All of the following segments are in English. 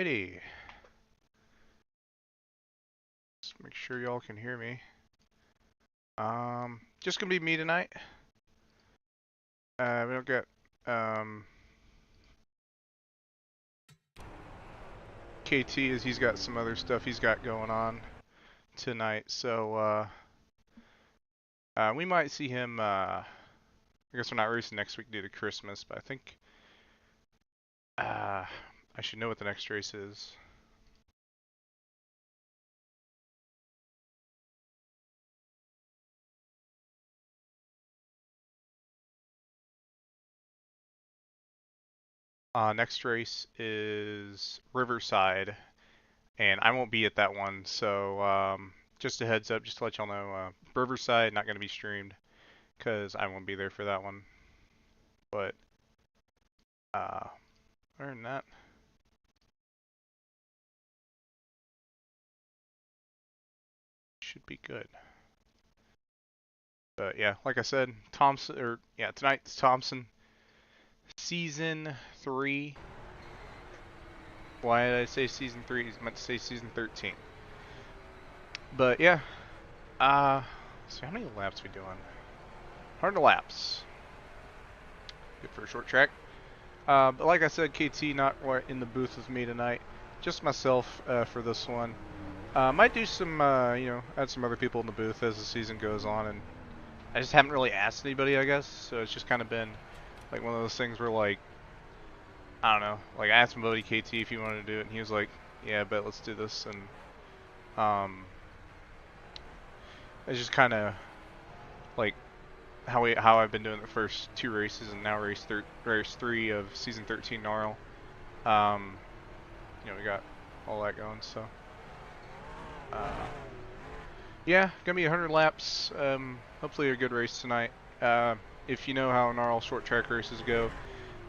Alrighty. Just make sure y'all can hear me. Just gonna be me tonight. We don't get KT as he's got some other stuff he's got going on tonight, so we might see him. I guess we're not racing next week due to Christmas, but I think I should know what the next race is. Next race is Riverside, and I won't be at that one, so just a heads up, just to let y'all know, Riverside not going to be streamed because I won't be there for that one. But other than that, should be good. But yeah, like I said, Thompson, tonight's Thompson season 3. Why did I say season 3? I meant to say season 13. But yeah, so how many laps we doing? 100 laps. Good for a short track. But like I said, KT not in the booth with me tonight. Just myself for this one. Might do some, add some other people in the booth as the season goes on, and I just haven't really asked anybody, I guess. So it's just kind of been like one of those things where, like, I don't know, like I asked my buddy KT if he wanted to do it, and he was like, "Yeah, but let's do this." And it's just kind of like how I've been doing the first 2 races, and now race 3 of season 13 NARL. We got all that going, so yeah, gonna be 100 laps. Hopefully a good race tonight. If you know how NARL short track races go,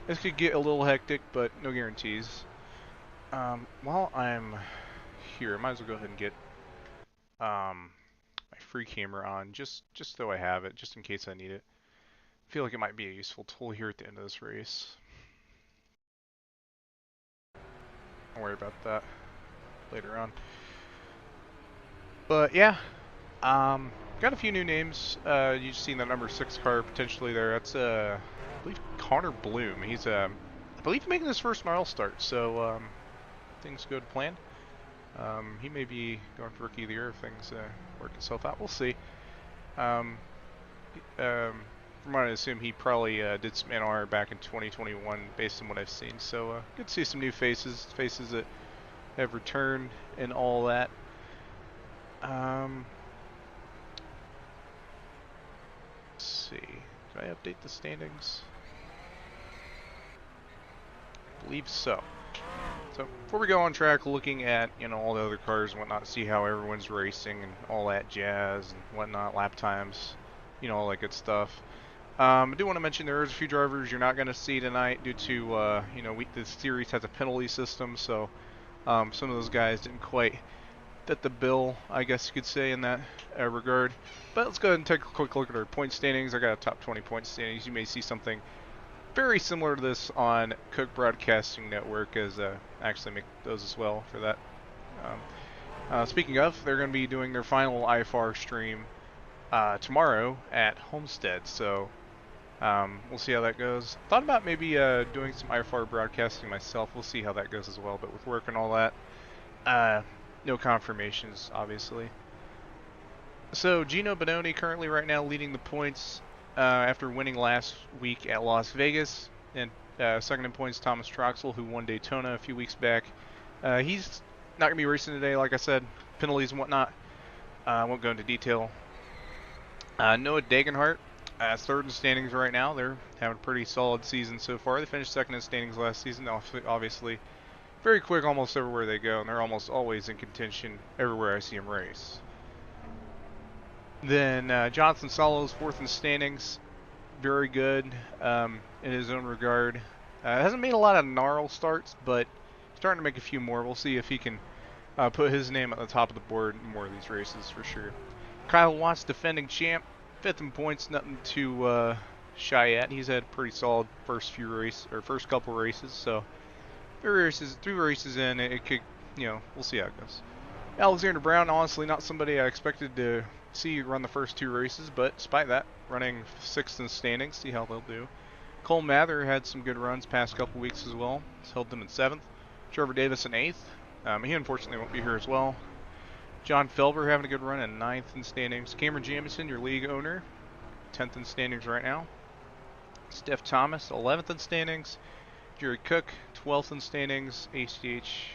this could get a little hectic, but no guarantees. While I'm here, I might as well go ahead and get my free camera on, just so I have it, just in case I need it. I feel like it might be a useful tool here at the end of this race. Don't worry about that later on. But yeah, got a few new names. You've seen the number 6 car potentially there. That's I believe Connor Bloom. He's I believe making his first NARL start. So things go to plan. He may be going for Rookie of the Year if things work itself out. We'll see. From what I assume, he probably did some NR back in 2021 based on what I've seen. So good to see some new faces that have returned and all that. Let's see. Did I update the standings? I believe so. So before we go on track, looking at all the other cars and whatnot, see how everyone's racing and all that jazz and whatnot, lap times, all that good stuff. I do want to mention there is a few drivers you're not going to see tonight due to this series has a penalty system, so some of those guys didn't quite fit the bill, I guess you could say, in that regard. But let's go ahead and take a quick look at our point standings. I got a top 20 point standings. You may see something very similar to this on Cook Broadcasting Network, as actually make those as well for that. Speaking of, they're going to be doing their final IFR stream tomorrow at Homestead, so we'll see how that goes. Thought about maybe doing some IFR broadcasting myself. We'll see how that goes as well, but with work and all that, no confirmations, obviously. So Gino Bononi currently right now leading the points after winning last week at Las Vegas, and second in points Thomas Troxel, who won Daytona a few weeks back. He's not going to be racing today, like I said, penalties and whatnot. I won't go into detail. Noah Dagenhart, third in standings right now. They're having a pretty solid season so far. They finished second in standings last season, obviously. Very quick almost everywhere they go, and they're almost always in contention everywhere I see them race. Then Johnson Solo's fourth in standings. Very good in his own regard. Hasn't made a lot of NARL starts, but starting to make a few more. We'll see if he can put his name at the top of the board in more of these races for sure. Kyle Watts, defending champ, fifth in points, nothing too shy at. He's had a pretty solid first couple races, so three races in, it could, you know, we'll see how it goes. Alexander Brown, honestly, not somebody I expected to see run the first two races, but despite that, running 6th in standings, see how they'll do. Cole Mather had some good runs past couple weeks as well. He's held them in 7th. Trevor Davis in 8th. He unfortunately won't be here as well. John Felber having a good run in 9th in standings. Cameron Jamison, your league owner, 10th in standings right now. Steph Thomas, 11th in standings. Jerry Cook, 12th in standings. ACH.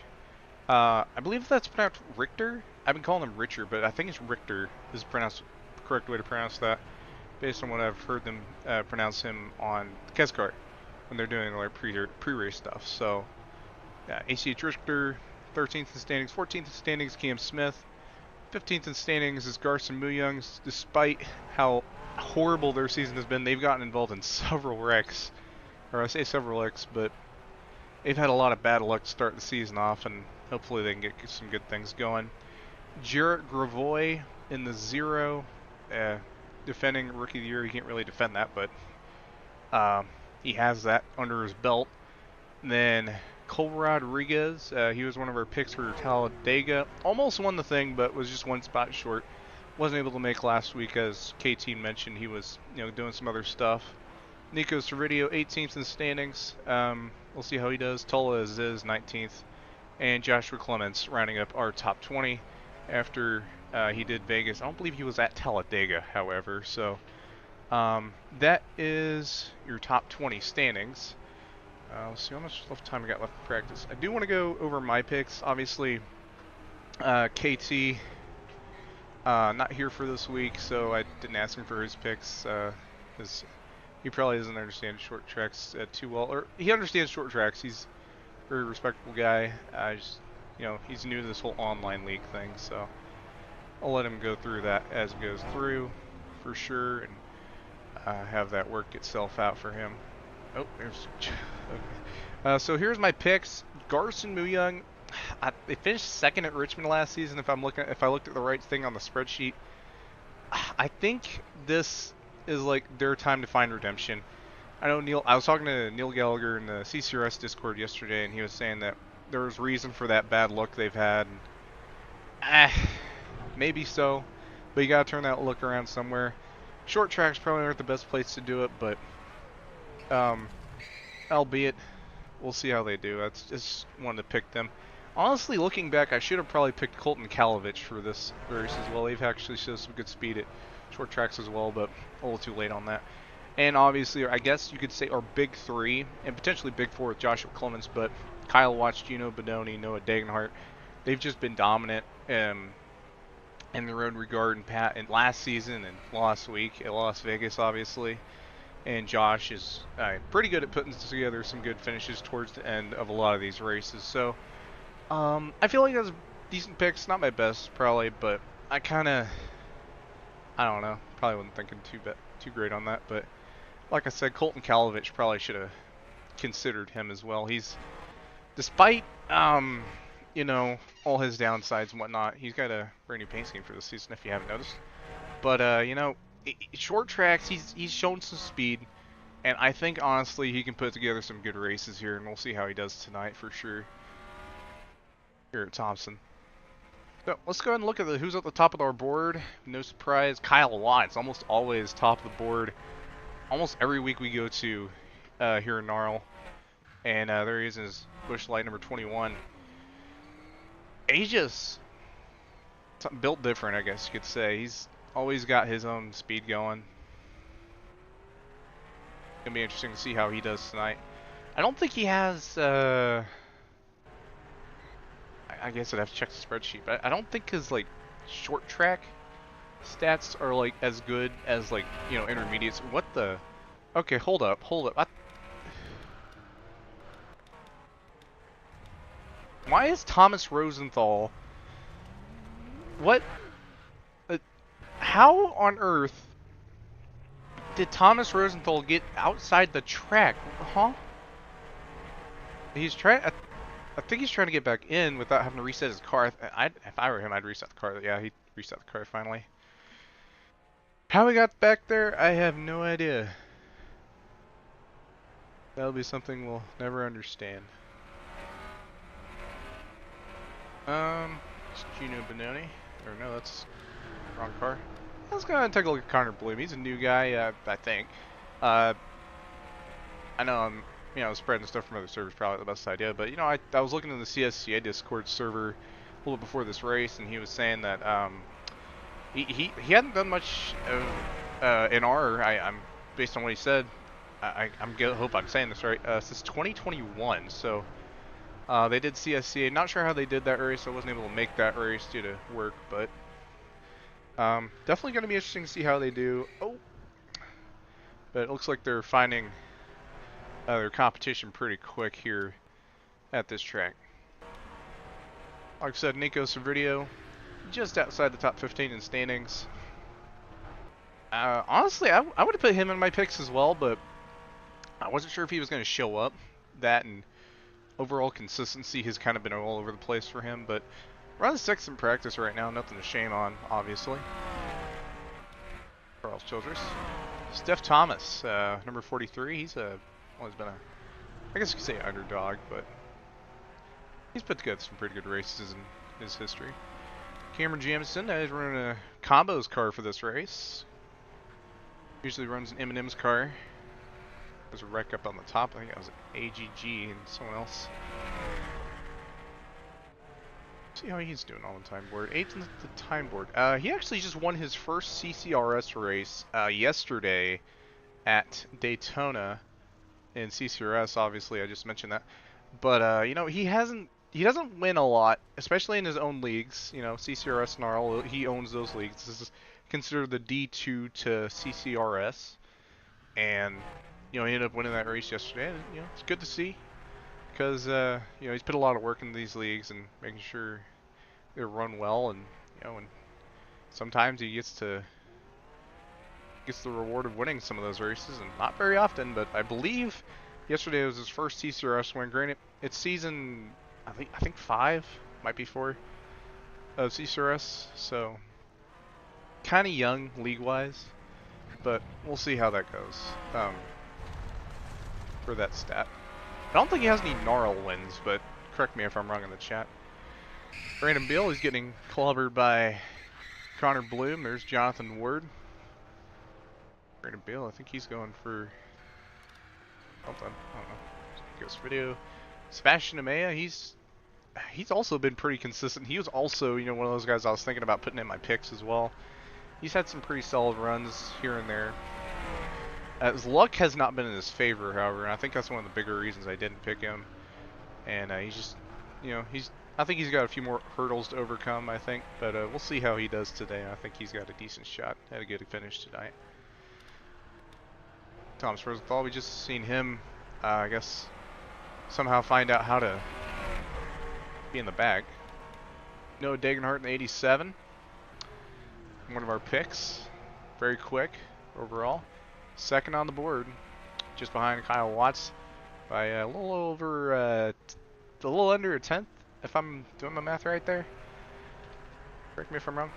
I believe that's pronounced Richter. I've been calling him Richer, but I think it's Richter is the correct way to pronounce that, based on what I've heard them pronounce him on Kezkart when they're doing like pre-race stuff. So, yeah, ACH Richter, 13th in standings. 14th in standings, Cam Smith. 15th in standings is Garson Muyung. Despite how horrible their season has been, they've gotten involved in several wrecks. Or I say several wrecks, but they've had a lot of bad luck to start the season off, and hopefully they can get some good things going. Jarrett Gravoy in the 0, defending Rookie of the Year. He can't really defend that, but he has that under his belt. And then Cole Rodriguez, he was one of our picks for Talladega. Almost won the thing, but was just one spot short. Wasn't able to make last week, as KT mentioned. He was, doing some other stuff. Nico Cervidio, 18th in standings. We'll see how he does. Tola Aziz, 19th. And Joshua Clements rounding up our top 20 after he did Vegas. I don't believe he was at Talladega, however. So that is your top 20 standings. Let's see how much time we got left to practice. I do want to go over my picks. Obviously, KT not here for this week, so I didn't ask him for his picks. Because he probably doesn't understand short tracks too well. Or he understands short tracks. He's a very respectable guy. He's new to this whole online league thing, so I'll let him go through that as it goes through for sure, and have that work itself out for him. Oh, there's. Okay. So here's my picks. Garson Muyung. They finished 2nd at Richmond last season. If I looked at the right thing on the spreadsheet, I think this is like their time to find redemption. I know I was talking to Neil Gallagher in the CCRS Discord yesterday, and he was saying that there was reason for that bad luck they've had. Maybe so, but you gotta turn that look around somewhere. Short tracks probably aren't the best place to do it, but albeit, we'll see how they do. That's just wanted to pick them. Honestly, looking back, I should have probably picked Colton Kalovich for this race as well. They've actually showed some good speed at short tracks as well, but a little too late on that. And obviously, I guess you could say our big 3, and potentially big 4 with Joshua Clements, but Kyle Watts, Gino Bodoni, Noah Degenhart, they've just been dominant in their own regard and last season and last week at Las Vegas, obviously. And Josh is pretty good at putting together some good finishes towards the end of a lot of these races. So I feel like that's a decent picks. Not my best, probably, but I don't know. Probably wasn't thinking too great on that. But like I said, Colton Kalovich probably should have considered him as well. He's, despite all his downsides and whatnot, he's got a brand new paint scheme for this season, if you haven't noticed. But short tracks, he's shown some speed, and I think honestly he can put together some good races here, and we'll see how he does tonight for sure here at Thompson. So let's go ahead and look at who's at the top of our board. No surprise, Kyle Watts, almost always top of the board. Almost every week we go to here in NARL, and there he is in his Busch Light number 21. And he's just built different, I guess you could say. He's always got his own speed going. Gonna be interesting to see how he does tonight. I don't think he has. I guess I'd have to check the spreadsheet, but I don't think his short track stats are as good as intermediates. What the? Okay, hold up. Why is Thomas Rosenthal? What? How on earth did Thomas Rosenthal get outside the track? Huh? He's trying. I think he's trying to get back in without having to reset his car. If I were him, I'd reset the car. Yeah, he reset the car finally. How he got back there, I have no idea. That'll be something we'll never understand. It's Gino Benoni. Or no, that's wrong car. Let's go ahead and take a look at Connor Bloom. He's a new guy, I think. I know I'm, spreading stuff from other servers, probably the best idea, but, I was looking in the CSCA Discord server a little bit before this race, and he was saying that, he hadn't done much of, I'm based on what he said, hope I'm saying this right, since 2021, so, they did CSCA. Not sure how they did that race. I wasn't able to make that race due to work, but definitely going to be interesting to see how they do. Oh, but it looks like they're finding their competition pretty quick here at this track. Like I said, Nico Savrdio, just outside the top 15 in standings. Honestly, I would have put him in my picks as well, but I wasn't sure if he was going to show up. That and overall consistency has kind of been all over the place for him, but running 6th in practice right now, nothing to shame on, obviously. Charles Childress. Steph Thomas, number 43, he's been I guess you could say underdog, but he's put together some pretty good races in his history. Cameron Jamison, he's running a combos car for this race. Usually runs an M&M's car. There's a wreck up on the top. I think that was an AGG and someone else. See how he's doing on the time board. 8th in the time board. He actually just won his first CCRS race yesterday at Daytona in CCRS. Obviously, I just mentioned that. But he doesn't win a lot, especially in his own leagues. CCRS NARL, he owns those leagues. This is considered the D2 to CCRS, and he ended up winning that race yesterday. And, it's good to see because he's put a lot of work into these leagues and making sure they run well, and and sometimes he gets the reward of winning some of those races, and not very often. But I believe yesterday was his first CCRS win. Granted, it's season I think 5, might be 4 of CCRS, so kind of young league-wise, but we'll see how that goes for that stat. I don't think he has any NARL wins, but correct me if I'm wrong in the chat. Brandon Beal is getting clobbered by Connor Bloom. There's Jonathan Ward. Brandon Beal, I think he's going for something. I don't know. Ghost video. Sebastian Amaya, he's also been pretty consistent. He was also, one of those guys I was thinking about putting in my picks as well. He's had some pretty solid runs here and there. His luck has not been in his favor, however, and I think that's one of the bigger reasons I didn't pick him. And he's just, I think he's got a few more hurdles to overcome, I think. But we'll see how he does today. I think he's got a decent shot at a good finish tonight. Thomas Rosenthal, we just seen him, I guess, somehow find out how to be in the back. Noah Degenhart in the 87. One of our picks. Very quick overall. Second on the board, just behind Kyle Watts by a little under a tenth, if I'm doing my math right there. Correct me if I'm wrong.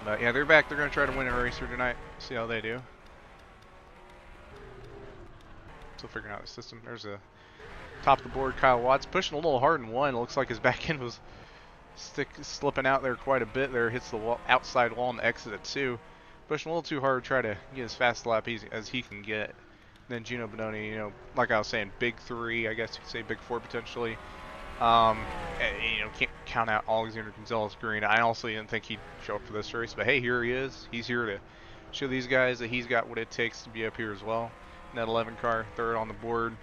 But yeah, they're back. They're going to try to win a race here tonight. See how they do. Still figuring out the system. There's a top of the board, Kyle Watts pushing a little hard in 1. Looks like his back end was slipping out there quite a bit. There hits the outside wall and the exit at 2. Pushing a little too hard to try to get as fast a lap as he can get. Then Gino Benoni, like I was saying, big 3, I guess you could say big 4 potentially. Can't count out Alexander Gonzalez Green. I also didn't think he'd show up for this race, but hey, here he is. He's here to show these guys that he's got what it takes to be up here as well. In that 11 car, 3rd on the board.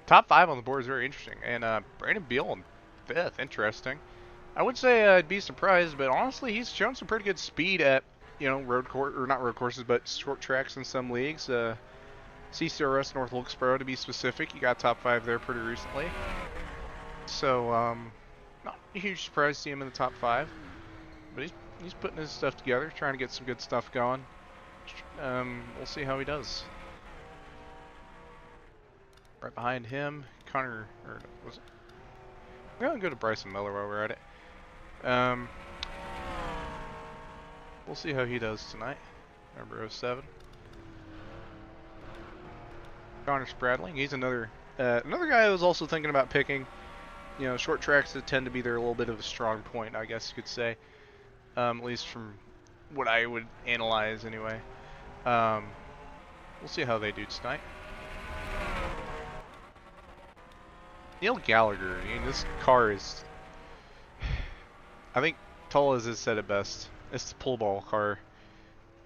Top 5 on the board is very interesting. And Brandon Beal in 5th, interesting. I would say I'd be surprised, but honestly, he's shown some pretty good speed at not road courses, but short tracks in some leagues. CCRS North Wilkesboro, to be specific. He got top 5 there pretty recently. So, not a huge surprise to see him in the top 5. But he's putting his stuff together, trying to get some good stuff going. We'll see how he does. Right behind him, Connor, or was it? I'm going to go to Bryson Miller while we're at it. We'll see how he does tonight. Number 07. Connor Spradling, he's another guy I was also thinking about picking. You know, short tracks that tend to be their little bit of a strong point, I guess you could say. At least from what I would analyze anyway. We'll see how they do tonight. Neil Gallagher, I mean, this car is... I think Tullas has said it best. It's the pull ball car.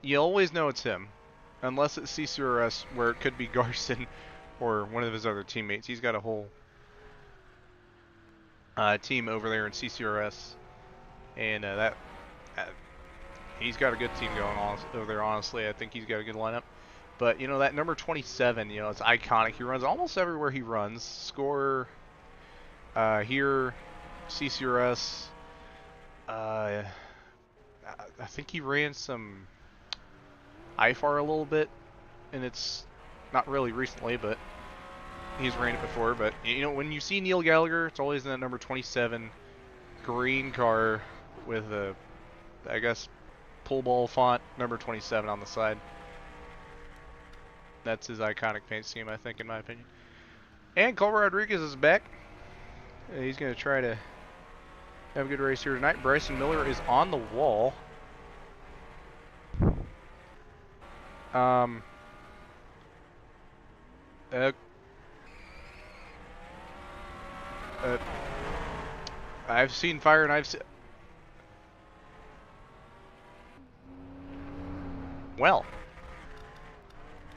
You always know it's him. Unless it's CCRS, where it could be Garson or one of his other teammates. He's got a whole team over there in CCRS. And he's got a good team going on over there, honestly. I think he's got a good lineup. But, you know, that number 27, you know, it's iconic. He runs almost everywhere he runs. Scorer, here, CCRS. I think he ran some IFAR a little bit, and it's not really recently, but he's ran it before. But, you know, when you see Neil Gallagher, it's always in that number 27 green car with a, I guess, pull ball font, number 27 on the side. That's his iconic paint scheme, I think, in my opinion. And Cole Rodriguez is back. He's going to try to have a good race here tonight. Bryson Miller is on the wall. I've seen fire and I've seen... Well.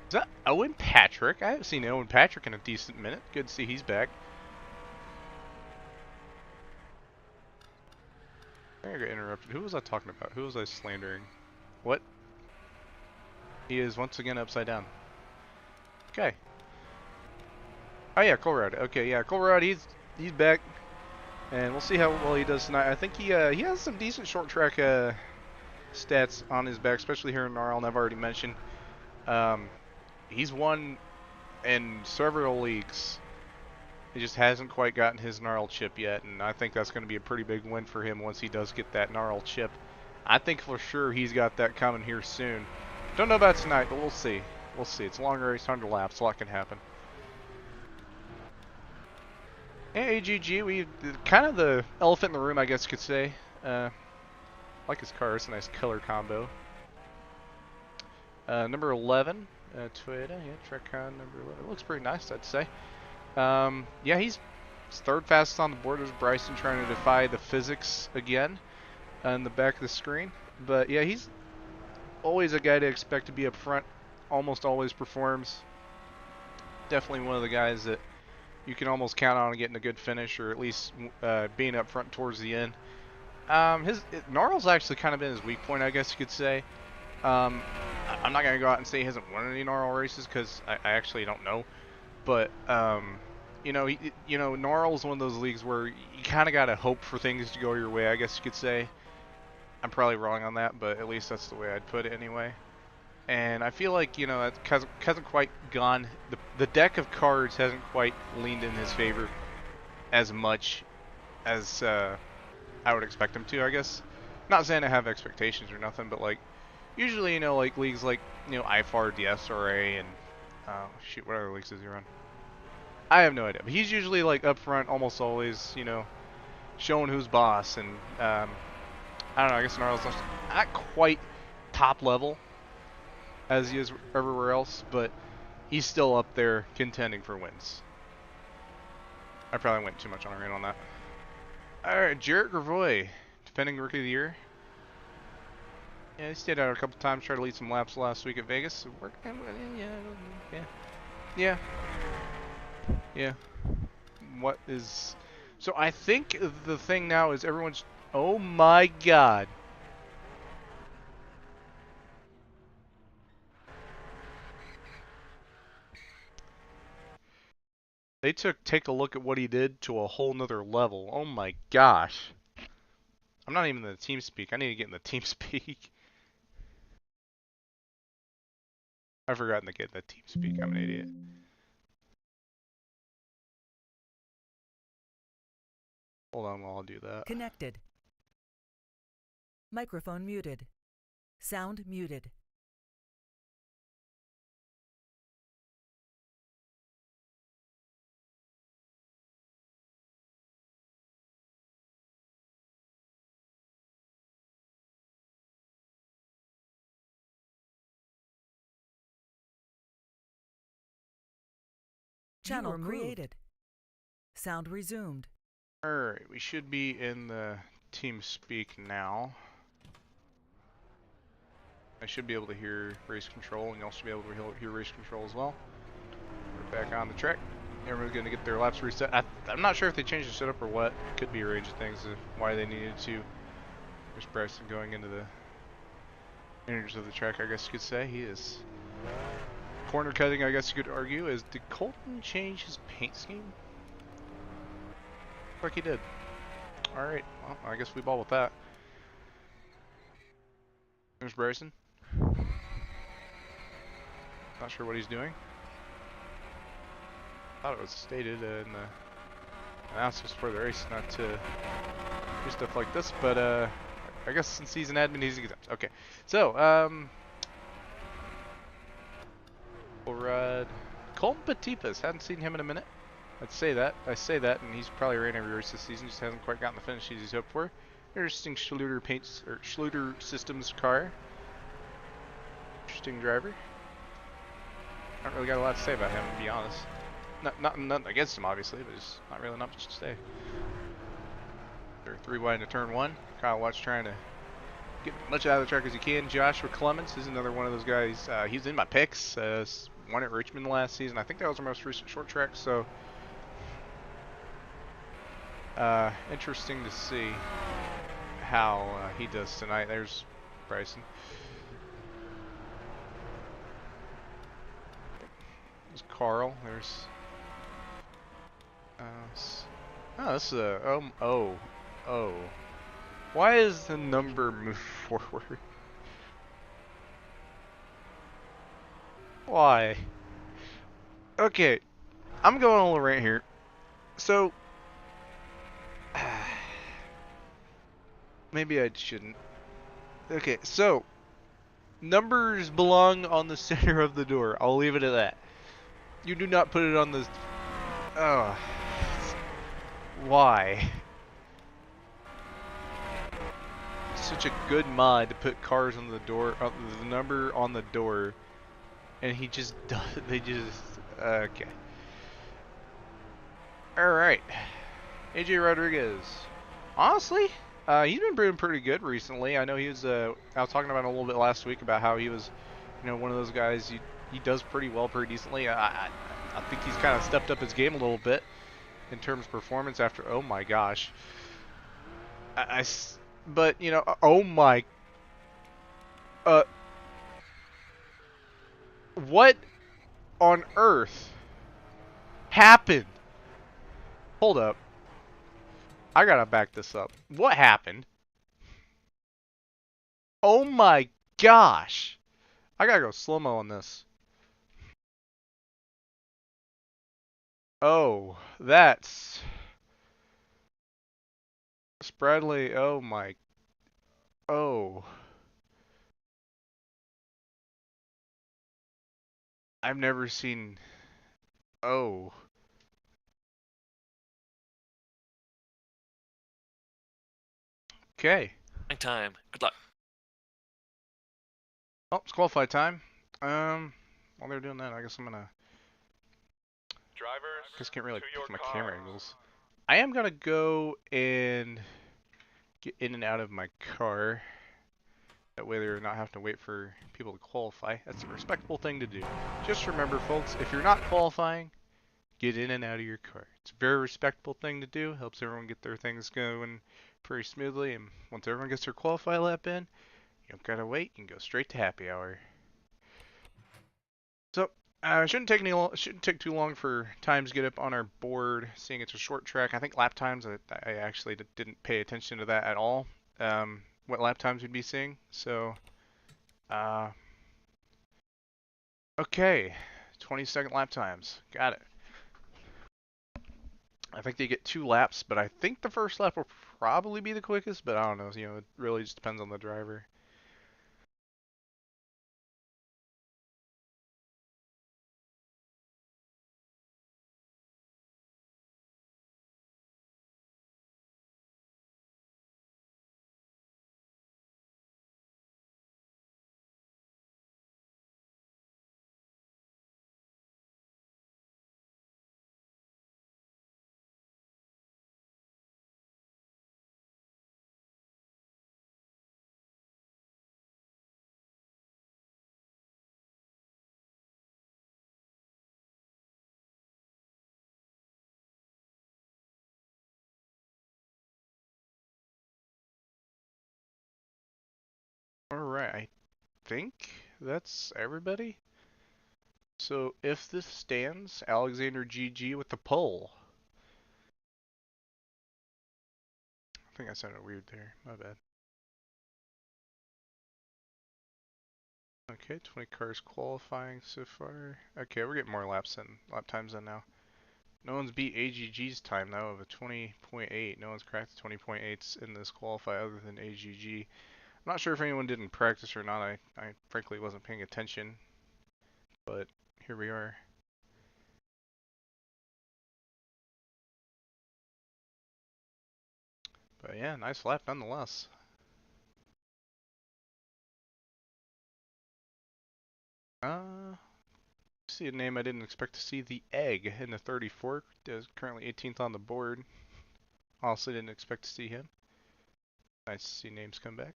Is that Owen Patrick? I haven't seen Owen Patrick in a decent minute. Good to see he's back. I got interrupted. Who was I talking about? Who was I slandering? What? He is once again upside down. Okay. Oh yeah, Colrad. Okay, yeah, Colrad. He's back, and we'll see how well he does tonight. I think he has some decent short track stats on his back, especially here in NARL. And I've already mentioned. He's won in several leagues. He just hasn't quite gotten his NARL chip yet, and I think that's going to be a pretty big win for him once he does get that NARL chip. I think for sure he's got that coming here soon. Don't know about tonight, but we'll see. We'll see. It's a long race, 100 laps. A lot can happen. Yeah, AGG, we kind of the elephant in the room, I guess you could say. Like his car. It's a nice color combo. Number 11, Toyota. Yeah, Trecon number 11. It looks pretty nice, I'd say. Yeah, he's third fastest on the board. There's Bryson trying to defy the physics again on the back of the screen. But yeah, he's always a guy to expect to be up front. Almost always performs. Definitely one of the guys that you can almost count on getting a good finish, or at least being up front towards the end. NARL's actually kind of been his weak point, I guess you could say. I'm not going to go out and say he hasn't won any NARL races, because I actually don't know. But, you know, NARL is one of those leagues where you kind of got to hope for things to go your way, I guess you could say. I'm probably wrong on that, but at least that's the way I'd put it anyway. And I feel like, you know, it hasn't quite gone, the deck of cards hasn't quite leaned in his favor as much as I would expect him to, I guess. Not saying I have expectations or nothing, but like, usually, you know, like leagues like, you know, IFAR, DSRA, and shoot, what other leagues does he run? I have no idea. But he's usually like up front, almost always, you know, showing who's boss. And I don't know. I guess NARL's not quite top level as he is everywhere else, but he's still up there contending for wins. I probably went too much on a rant on that. All right, Jarrett Gravois, defending Rookie of the Year. Yeah, he stayed out a couple times, tried to lead some laps last week at Vegas. It worked. Yeah. What is... So I think the thing now is everyone's... Oh my god. They take a look at what he did to a whole nother level. Oh my gosh. I'm not even in the team speak. I need to get in the team speak. I've forgotten to get in the team speak. I'm an idiot. Hold on while I'll do that. Connected. Microphone muted. Sound muted. Channel created. Sound resumed. Alright, we should be in the team speak now. I should be able to hear race control, and you'll also be able to hear race control as well. We're back on the track. Everyone's going to get their laps reset. I'm not sure if they changed the setup or what. It could be a range of things of why they needed to. There's Bryson going into the inners of the track, I guess you could say. He is corner cutting, I guess you could argue. Did Colton change his paint scheme? Looks like he did. Alright, well, I guess we ball with that. There's Bryson. Not sure what he's doing. Thought it was stated in the announcements for the race not to do stuff like this, but I guess since he's an admin, he's exempt. Okay, so we'll ride Colton Papyrus. Hadn't seen him in a minute. I say that, and he's probably ran every race this season. Just hasn't quite gotten the finish he's hoped for. Interesting Schluter paints or Schluter Systems car. Interesting driver. I don't really got a lot to say about him, to be honest. Nothing against him, obviously, but just not really not much to say. They're 3 wide into turn 1. Kyle Watts trying to get as much out of the track as he can. Joshua Clements is another one of those guys. He's in my picks. Won at Richmond last season. I think that was our most recent short track, so interesting to see how he does tonight. There's Bryson. There's Carl. There's oh, this is a oh. Why is the number move forward? Why? Okay, I'm going a little rant here. So maybe I shouldn't. Okay, so numbers belong on the center of the door. I'll leave it at that. You do not put it on the. Oh, why? Such a good mod to put cars on the door, the number on the door, and he just does. They just okay. All right, AJ Rodriguez. Honestly, he's been doing pretty good recently. I know he was. I was talking about it a little bit last week about how he was, one of those guys. He does pretty well, pretty decently. I think he's kind of stepped up his game a little bit in terms of performance after. Oh my gosh. But oh my. What on earth happened? Hold up. I gotta back this up. What happened? Oh my gosh. I gotta go slow-mo on this. Oh, that's Spradley. Oh my. Oh. I've never seen. Oh. Okay. Time. Good luck. Oh, it's qualify time. While they're doing that, I guess I'm gonna. Drivers, Just can't really to pick your my cars. camera angles. I am gonna go and get in and out of my car. That way they're not having to wait for people to qualify. That's a respectable thing to do. Just remember, folks, if you're not qualifying, get in and out of your car. It's a very respectable thing to do. Helps everyone get their things going pretty smoothly. And once everyone gets their qualify lap in, you don't gotta wait. You can go straight to happy hour. So it shouldn't take too long for times to get up on our board. Seeing it's a short track, I think lap times. I actually didn't pay attention to that at all. What lap times we'd be seeing. So, okay, 20-second lap times. Got it. I think they get 2 laps, but I think the first lap will probably be the quickest. But I don't know. It really just depends on the driver. Alright, I think that's everybody. So if this stands, Alexander GG with the pole. I think I sounded weird there. My bad. Okay, 20 cars qualifying so far. Okay, we're getting more lap times in now. No one's beat AGG's time though of a 20.8. No one's cracked the 20.8s in this qualify other than AGG. I'm not sure if anyone did in practice or not. I frankly wasn't paying attention, but here we are. But yeah, nice lap nonetheless. See a name I didn't expect to see. The Egg in the 34. Is currently 18th on the board. Also didn't expect to see him. Nice to see names come back.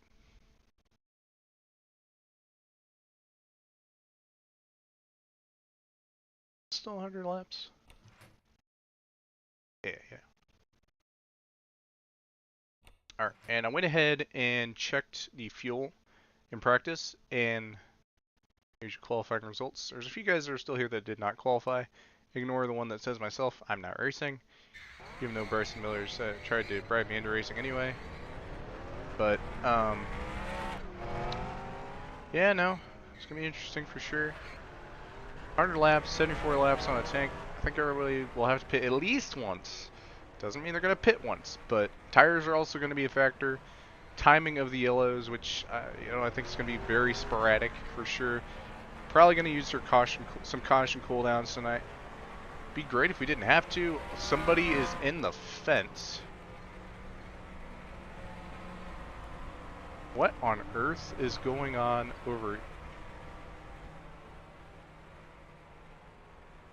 Still 100 laps. Yeah. Alright, and I went ahead and checked the fuel in practice, and here's your qualifying results. There's a few guys that are still here that did not qualify. Ignore the one that says myself, I'm not racing, even though Bryson Miller's tried to bribe me into racing anyway. But, yeah, no, it's going to be interesting for sure. 100 laps, 74 laps on a tank. I think everybody will have to pit at least once. Doesn't mean they're going to pit once, but tires are also going to be a factor. Timing of the yellows, which I think is going to be very sporadic for sure. Probably going to use some caution cooldowns tonight. Be great if we didn't have to. Somebody is in the fence. What on earth is going on over?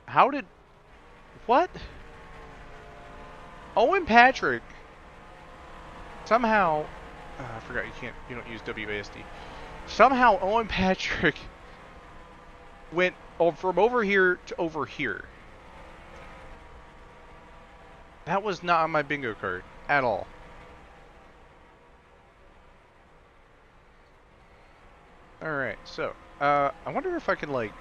How did? What? Owen Patrick somehow. I forgot you don't use WASD. Somehow Owen Patrick went from over here to over here. That was not on my bingo card at all. Alright, so, I wonder if I could, like,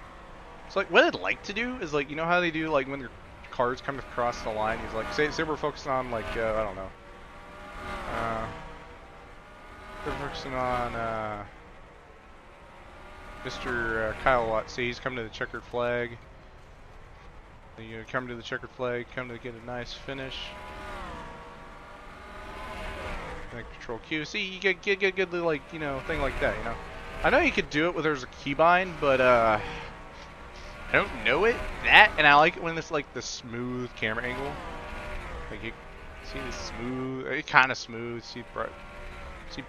so, like, what I'd like to do is, like, you know how they do, like, when their cars come across the line, he's like, say we're focusing on, like, I don't know. We're focusing on, Mr. Kyle Watt. See, he's coming to the checkered flag. You come to the checkered flag, come to get a nice finish. Then control Q. See, you get good, like, thing like that, I know you could do it where there's a keybind, but, I don't know that, and I like it when it's, like, the smooth camera angle. Like, you see the smooth, it's kind of smooth. See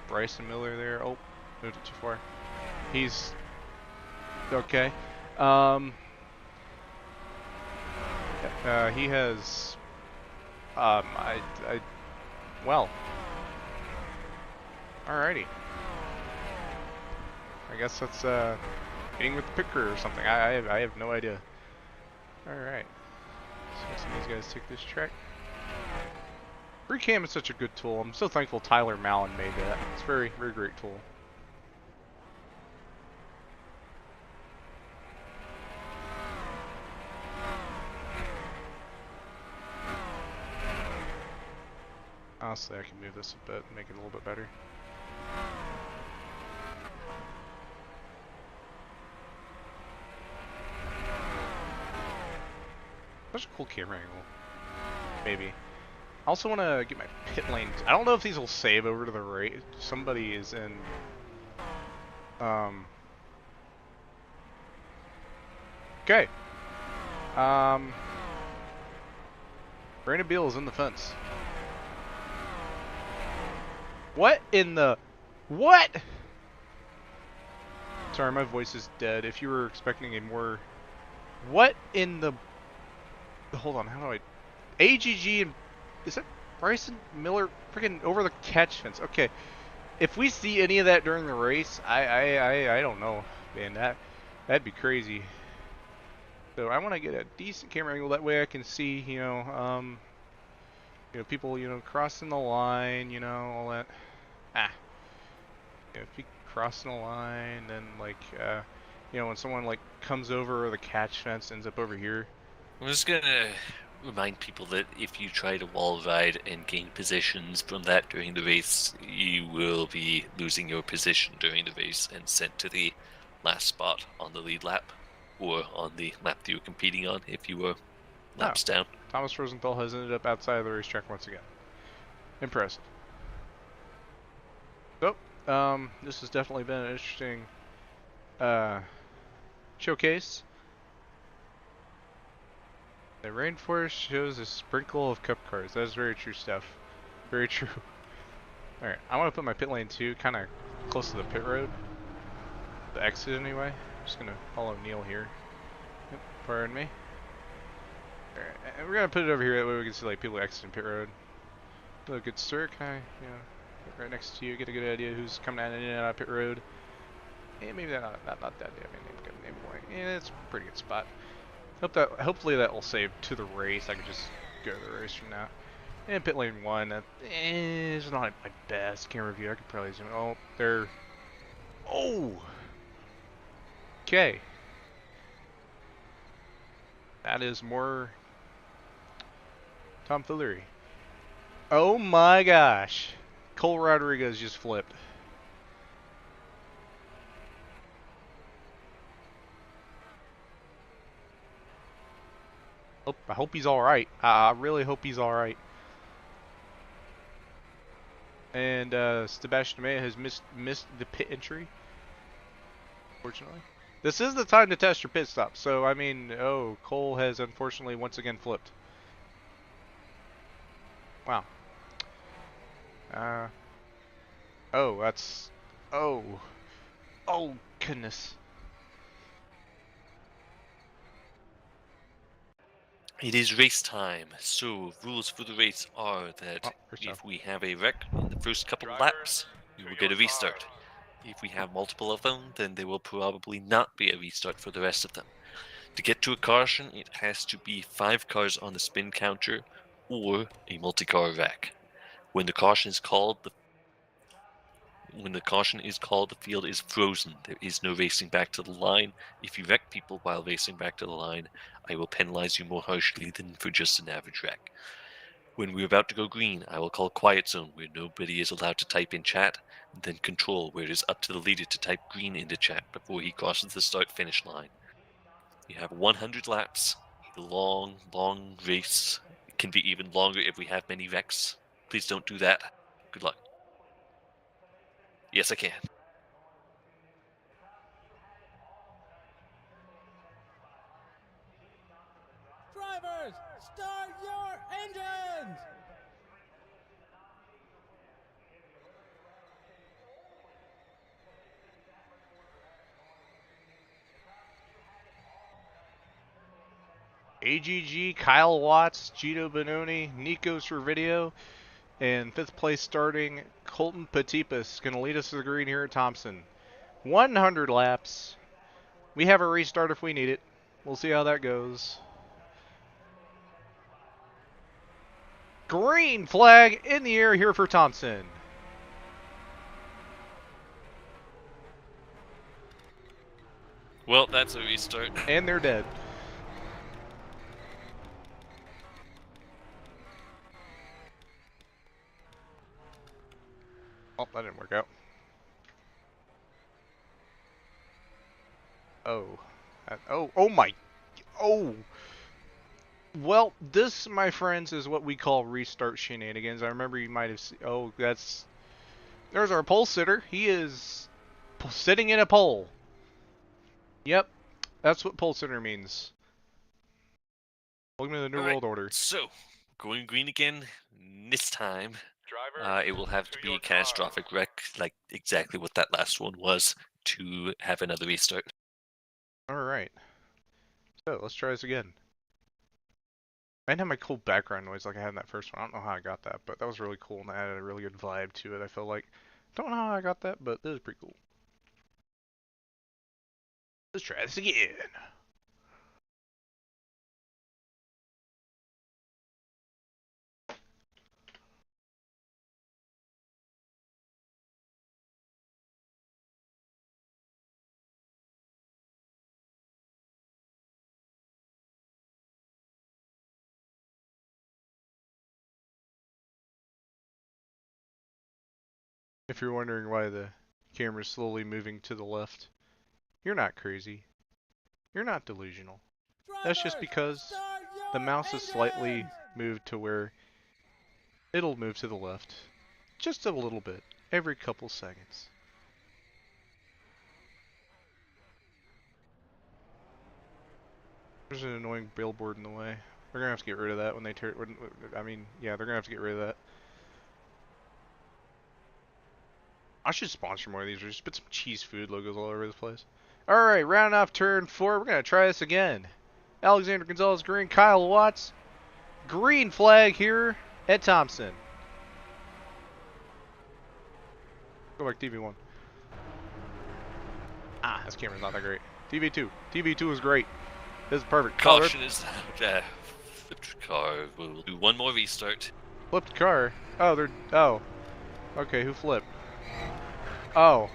Bryson Miller there. Oh, moved it too far. He's okay. He has, well, alrighty. I guess that's, meeting with the pit crew or something. I have no idea. Alright. So some of these guys take this track. Recam is such a good tool. I'm so thankful Tyler Mallon made that. It's a very, very great tool. Honestly, I can move this a bit and make it a little bit better. Such a cool camera angle. Maybe. I also want to get my pit lanes. I don't know if these will save over to the right. Somebody is in. Okay. Brandon Beal is in the fence. What in the? What? Sorry, my voice is dead. If you were expecting a more. What in the? Hold on, how do I? AGG and is that Bryson Miller freaking over the catch fence? Okay, if we see any of that during the race, I don't know, man. That'd be crazy. So I want to get a decent camera angle that way I can see, people, crossing the line, all that. If we crossing the line, then like, you know, when someone like comes over the catch fence, ends up over here. I'm just gonna remind people that if you try to wall ride and gain positions from that during the race, you will be losing your position during the race and sent to the last spot on the lead lap, or on the lap that you were competing on if you were laps down. Thomas Rosenthal has ended up outside of the racetrack once again. Impressive. So, this has definitely been an interesting showcase. The rainforest shows a sprinkle of cup cars. That is very true stuff. Very true. Alright, I want to put my pit lane 2 kind of close to the pit road. The exit anyway. I'm just going to follow Neil here. Yep, pardon me. Alright, and we're going to put it over here that way we can see like people exiting pit road. Hello, good sir. Can I, you know, get right next to you, get a good idea who's coming in and out of pit road. Yeah, maybe not that. Yeah, it's a pretty good spot. Hopefully that will save to the race. I can just go to the race from now. And pit lane 1, is not my best camera view. I could probably zoom. Oh, there. Oh. Okay. That is more tomfoolery. Oh my gosh. Cole Rodriguez just flipped. I hope he's alright. I really hope he's alright. And Sebastian Maya has missed the pit entry. Unfortunately. This is the time to test your pit stop. So, I mean, oh, Cole has unfortunately once again flipped. Wow. Oh, that's... Oh. Oh, goodness. It is race time, so rules for the race are that if we have a wreck in the first couple of laps, we will get a restart. If we have multiple of them, then there will probably not be a restart for the rest of them. To get to a caution, it has to be 5 cars on the spin counter or a multi-car wreck. When the caution is called, the field is frozen. There is no racing back to the line. If you wreck people while racing back to the line, I will penalize you more harshly than for just an average wreck. When we're about to go green, I will call quiet zone, where nobody is allowed to type in chat, and then control, where it is up to the leader to type green into chat before he crosses the start-finish line. You have 100 laps, a long, long race. It can be even longer if we have many wrecks. Please don't do that. Good luck. Yes, I can. Drivers, start your engines! AGG, Kyle Watts, Gito Bononi, Nico Servideo, and 5th place starting Colton Patipas going to lead us to the green here at Thompson. 100 laps. We have a restart if we need it. We'll see how that goes. Green flag in the air here for Thompson. Well, that's a restart. And they're dead. Oh, that didn't work out. Oh. Oh my. Oh. Well, this, my friends, is what we call restart shenanigans. I remember you might have seen. Oh, that's. There's our pole sitter. He is sitting in a pole. Yep. That's what pole sitter means. Welcome to the New World Order. So, going green again. This time, it will have to be a catastrophic wreck, like exactly what that last one was, to have another restart. Alright. So, let's try this again. I didn't have my cool background noise like I had in that first one. I don't know how I got that, but that was really cool and it added a really good vibe to it, I feel like. Don't know how I got that, but this is pretty cool. Let's try this again. If you're wondering why the camera's slowly moving to the left, you're not crazy. You're not delusional. That's just because Start the your mouse is slightly engines! moved to where it'll move to the left. Just a little bit. Every couple seconds. There's an annoying billboard in the way. They're gonna have to get rid of that when they turn. I mean, yeah, they're gonna have to get rid of that. I should sponsor more of these. Or just put some cheese food logos all over the place. All right, rounding off turn 4. We're gonna try this again. Alexander Gonzalez green, Kyle Watts, green flag here at Thompson. Go back to TV1. Ah, this camera's not that great. TV2. TV2 is great. This is perfect. Caution is that flipped car will do one more restart. Flipped car. Oh, they're. Oh. Okay, who flipped? Oh.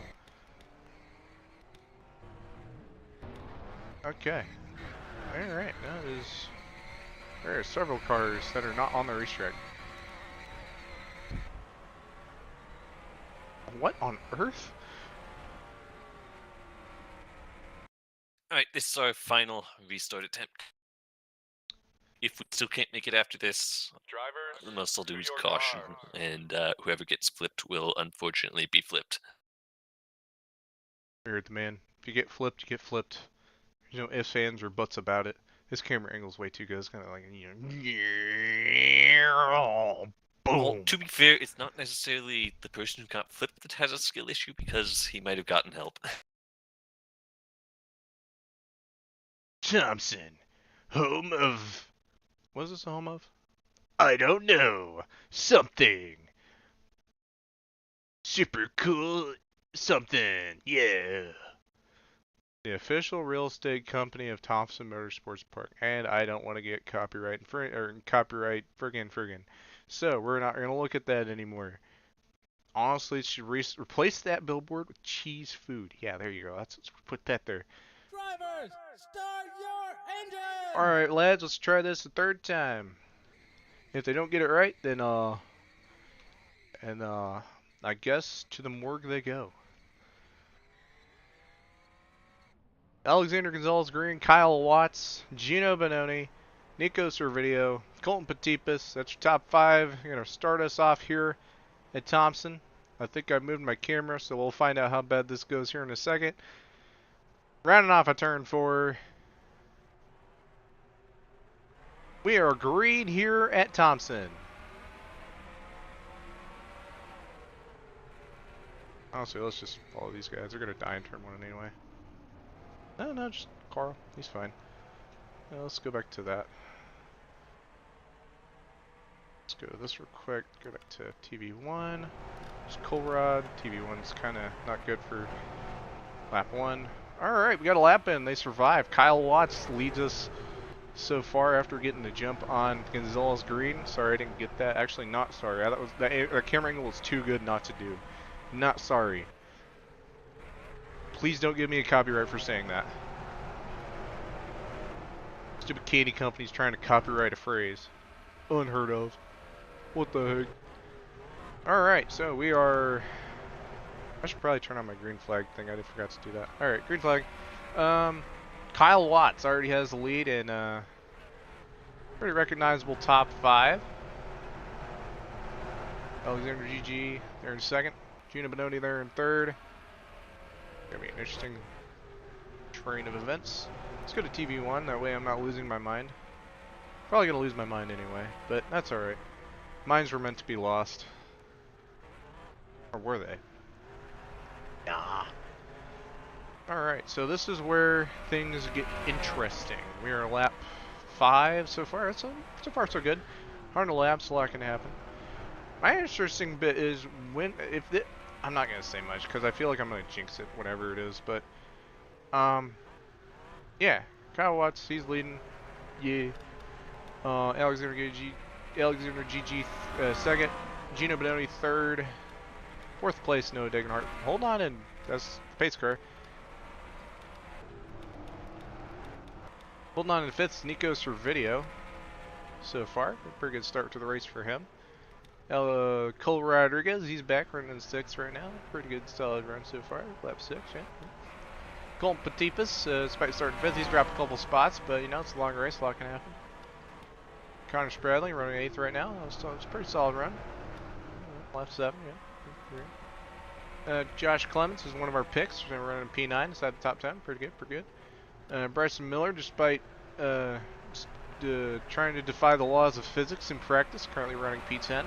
Okay. Alright, that is. There are several cars that are not on the racetrack. What on earth? Alright, this is our final restart attempt. If we still can't make it after this, the most I'll do is caution, and whoever gets flipped will unfortunately be flipped. You're the man. If you get flipped, you get flipped. There's no ifs, ands, or buts about it. This camera angle's way too good. It's kind of like, boom. Well, to be fair, it's not necessarily the person who got flipped that has a skill issue, because he might have gotten help. Thompson, home of. What is this the home of? I don't know. Something. Super cool something. Yeah. The official real estate company of Thompson Motorsports Park. And I don't want to get copyright friggin'. So we're not going to look at that anymore. Honestly, it should replace that billboard with cheese food. Yeah, there you go. Let's put that there. Drivers, start your engines! Alright, lads, let's try this a third time. If they don't get it right, then, I guess to the morgue they go. Alexander Gonzalez Green, Kyle Watts, Gino Bononi, Nico Servideo, Colton Petipus. That's your top 5. You're going to start us off here at Thompson. I think I moved my camera, so we'll find out how bad this goes here in a second. Rounding off a turn 4. We are green here at Thompson. Honestly, let's just follow these guys. They're going to die in turn 1 anyway. No, just Carl. He's fine. Yeah, let's go back to that. Let's go to this real quick. Go back to TV1. Just Colrad. TV1's kind of not good for lap 1. Alright, we got a lap in. They survived. Kyle Watts leads us so far after getting the jump on Gonzalez Green. Sorry I didn't get that. Actually, not sorry. That camera angle was too good not to do. Not sorry. Please don't give me a copyright for saying that. Stupid candy company's trying to copyright a phrase. Unheard of. What the heck? Alright, so we are... I should probably turn on my green flag thing. I forgot to do that. Alright, green flag. Kyle Watts already has the lead in pretty recognizable top 5. Alexander GG there in second. Gino Bononi there in third. Gonna be an interesting train of events. Let's go to TV1, that way I'm not losing my mind. Probably gonna lose my mind anyway, but that's alright. Minds were meant to be lost. Or were they? Nah. Alright, so this is where things get interesting. We are lap 5 so far. So far so good. 100 laps, a lot can happen. My interesting bit is I'm not gonna say much because I feel like I'm gonna jinx it, whatever it is. But yeah, Kyle Watts, he's leading. Yeah. Alexander GG second. Gino Bononi third. 4th place, Noah Degenhart. Hold on, and that's pace car. Holding on in 5th, Nico Servideo. So far, a pretty good start to the race for him. Cole Rodriguez, he's back running in 6th right now. Pretty good, solid run so far. Lap 6, yeah. Colton Petipus, despite starting 5th, he's dropped a couple spots, but you know, it's a long race, a lot can happen. Connor Spradley running 8th right now. It's a pretty solid run. Lap 7, yeah. Josh Clements is one of our picks. We're running P9 inside the top 10. Pretty good, pretty good. Bryson Miller, despite trying to defy the laws of physics in practice, currently running P10.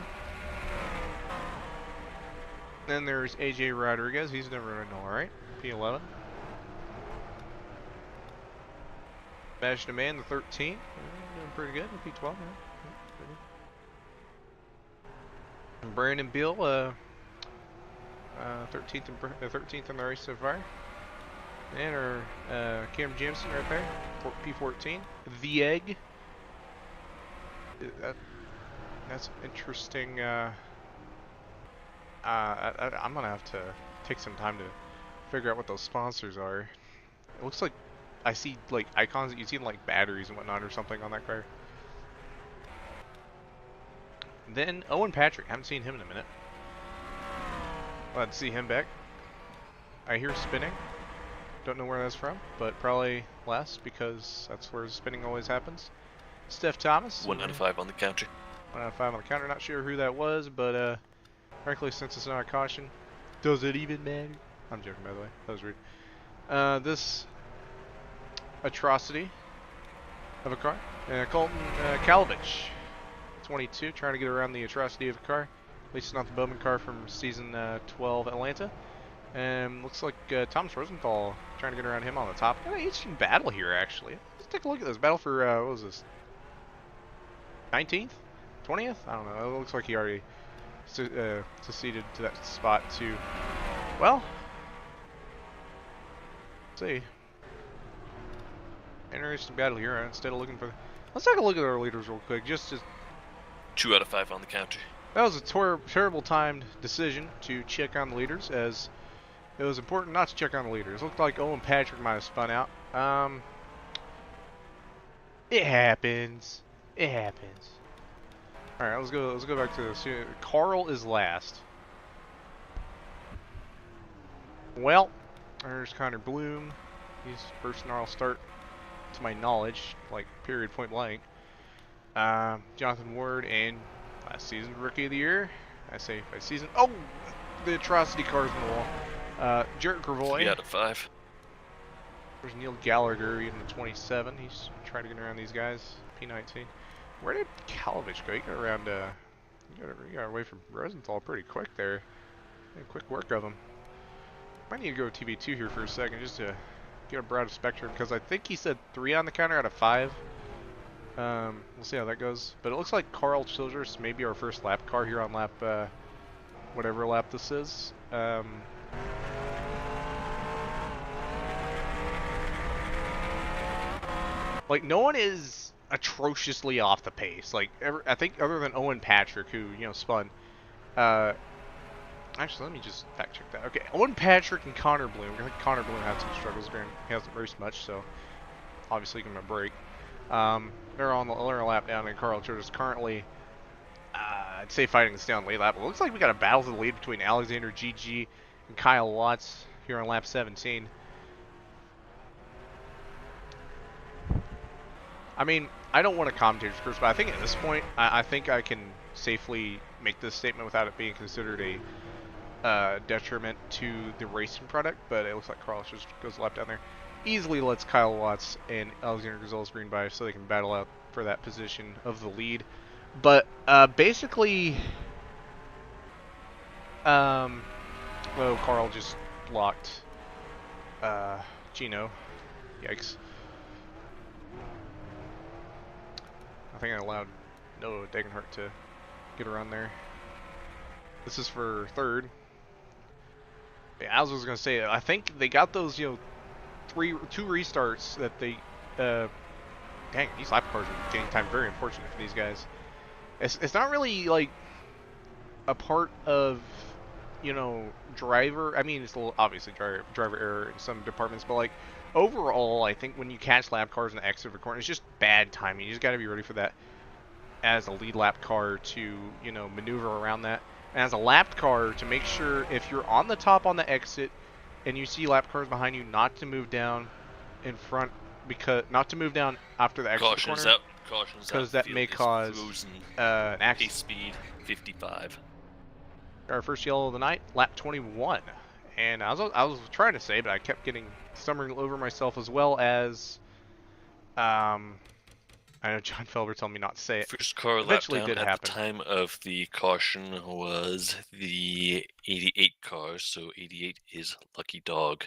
Then there's AJ Rodriguez. He's never running alright. P11. Bashed Man, the 13. Doing pretty good. P12. Yeah. And Brandon Beal, 13th in the race so far. And our Cameron Jamison right there, P14. The Egg. That's interesting. I'm gonna have to take some time to figure out what those sponsors are. It looks like I see like icons that you see in like batteries and whatnot or something on that car. Then Owen Patrick, haven't seen him in a minute. Glad to see him back. I hear spinning. Don't know where that's from, but probably less because that's where spinning always happens. Steph Thomas. 1 out of 5 on the counter. 1 out of 5 on the counter. Not sure who that was, but frankly, since it's not a caution, does it even matter? I'm joking, by the way. That was rude. This atrocity of a car. Colton Kalovich, 22, trying to get around the atrocity of a car. At least it's not the Bowman car from season 12 Atlanta. And looks like Thomas Rosenthal trying to get around him on the top. Got an interesting battle here, actually. Let's take a look at this battle for, what was this? 19th? 20th? I don't know. It looks like he already succeeded to that spot too. Well, let's see. Interesting battle here. Instead of looking for, let's take a look at our leaders real quick. Just 2 out of 5 on the counter. That was a terrible timed decision to check on the leaders, as it was important not to check on the leaders. It looked like Owen Patrick might have spun out. It happens. It happens. All right, let's go back to this. Carl is last. Well, there's Connor Bloom. He's first NARL start, to my knowledge, like period, point blank. Jonathan Ward and last season Rookie of the Year. I say by season. Oh, the atrocity cars in the wall. Jarrett Gravoy. 3 out of 5. There's Neil Gallagher in the 27. He's trying to get around these guys. P19. Where did Kalovich go? He got around. He got away from Rosenthal pretty quick there. Quick work of him. Might need to go with TV2 here for a second just to get a broader spectrum, because I think he said 3 on the counter out of 5. We'll see how that goes. But it looks like Carl Childress may be our first lap car here on lap, whatever lap this is. Like, no one is atrociously off the pace. Like, I think other than Owen Patrick, who, you know, spun. Actually, let me just fact check that. Okay, Owen Patrick and Connor Bloom. I think Connor Bloom had some struggles there, and he hasn't raced much, so obviously give him a break. They're on the lower lap down, and Carl Childress currently, I'd say, fighting this down late lap. It looks like we got a battle to the lead between Alexander GG and Kyle Watts here on lap 17. I mean, I don't want to commentator's curse, but I think at this point, I think I can safely make this statement without it being considered a detriment to the racing product. But it looks like Carl just goes lap down there. Easily lets Kyle Watts and Alexander Gonzalez green by so they can battle out for that position of the lead. But basically, well, Carl just locked Gino. Yikes. I think I allowed Noah Degenhart to get around there. This is for third. Yeah, I was going to say, I think they got those, you know, 2 restarts that they, dang, these lap cars are getting time very unfortunate for these guys. It's not really, like, a part of, you know, driver, I mean, it's a little, obviously, driver error in some departments, but, like, overall, I think when you catch lap cars in the exit of a corner, it's just bad timing. You just got to be ready for that as a lead lap car to, you know, maneuver around that. And as a lapped car, to make sure if you're on the top on the exit and you see lap cars behind you, not to move down in front, because not to move down after the exit Caution's corner, out. Caution's out. because that Field may is cause frozen. an Pace accident. speed 55. Our first yellow of the night, lap 21. And I was trying to say, but I kept getting stumbling over myself, as well as I know John Felber told me not to say it. First car lap Eventually down did at happen. the time of the caution was the 88 car, so 88 is Lucky Dog.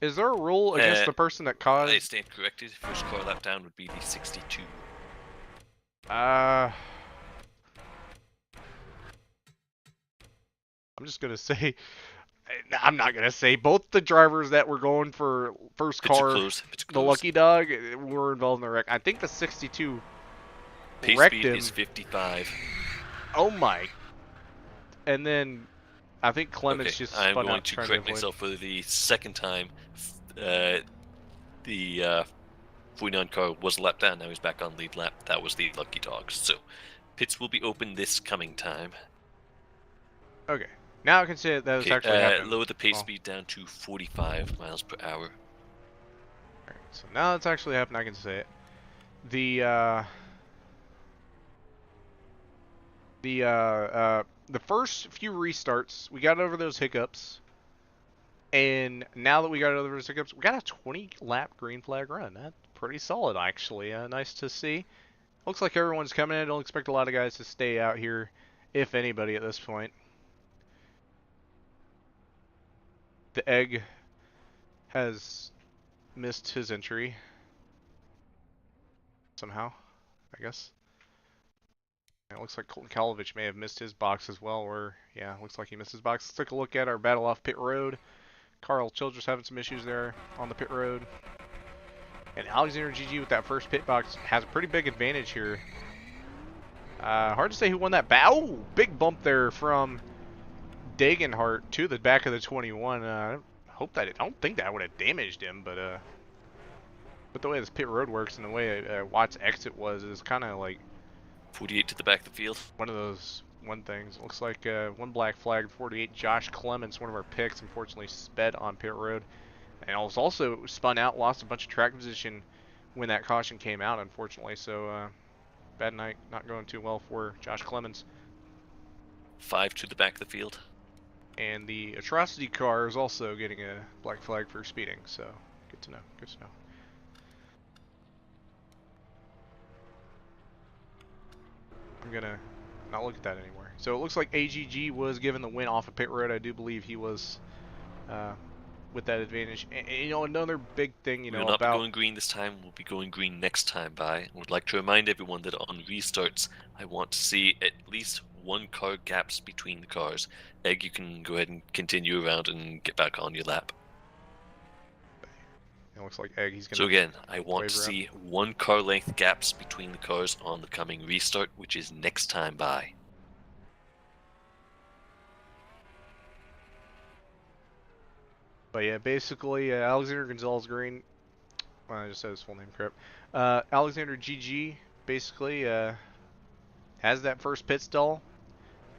Is there a rule against the person that caused? I stand corrected. First car lap down would be the 62. I'm just gonna say, I'm not gonna say both the drivers that were going for first car, the Lucky Dog, were involved in the wreck. I think the 62 pace wrecked speed him. is 55. Oh my! And then I think Clemens Okay, just I'm spun going out to trying correct to avoid. myself for the second time. The 49 car was lapped down. Now he's back on lead lap. That was the Lucky Dog. So pits will be open this coming time. Okay, now I can say that was actually happening. Lower the pace speed down to 45 miles per hour. Alright, so now it's actually happened, I can say it. The first few restarts, we got over those hiccups, and now that we got over those hiccups, we got a 20 lap green flag run. That's pretty solid, actually. Nice to see. Looks like everyone's coming in. I don't expect a lot of guys to stay out here, if anybody, at this point. The Egg has missed his entry somehow, I guess. It looks like Colton Kalovich may have missed his box as well, or, yeah, looks like he missed his box. Let's take a look at our battle off pit road. Carl Childress having some issues there on the pit road. And Alexander GG with that first pit box has a pretty big advantage here. Hard to say who won that battle. Oh, big bump there from Dagenhart to the back of the 21. I don't think that would have damaged him, but the way this pit road works and the way Watt's exit was, is kind of like 48 to the back of the field. one of those things. It looks like one black flag, 48. Josh Clements, one of our picks, unfortunately sped on pit road. And was also spun out, lost a bunch of track position when that caution came out, unfortunately. So, bad night, not going too well for Josh Clements. 5 to the back of the field. And the atrocity car is also getting a black flag for speeding, so good to know, good to know. I'm gonna not look at that anymore. So it looks like AGG was given the win off of pit road. I do believe he was with that advantage. And, you know, another big thing, you know, We'll not about be going green this time. We'll be going green next time by. I would like to remind everyone that on restarts, I want to see at least one car gaps between the cars. Egg, you can go ahead and continue around and get back on your lap. it looks like Egg. He's gonna. So again, I want wave to around. see one car length gaps between the cars on the coming restart, which is next time by. But yeah, basically, Alexander Gonzalez Green. Well, I just said his full name correct. Alexander GG basically has that first pit stall.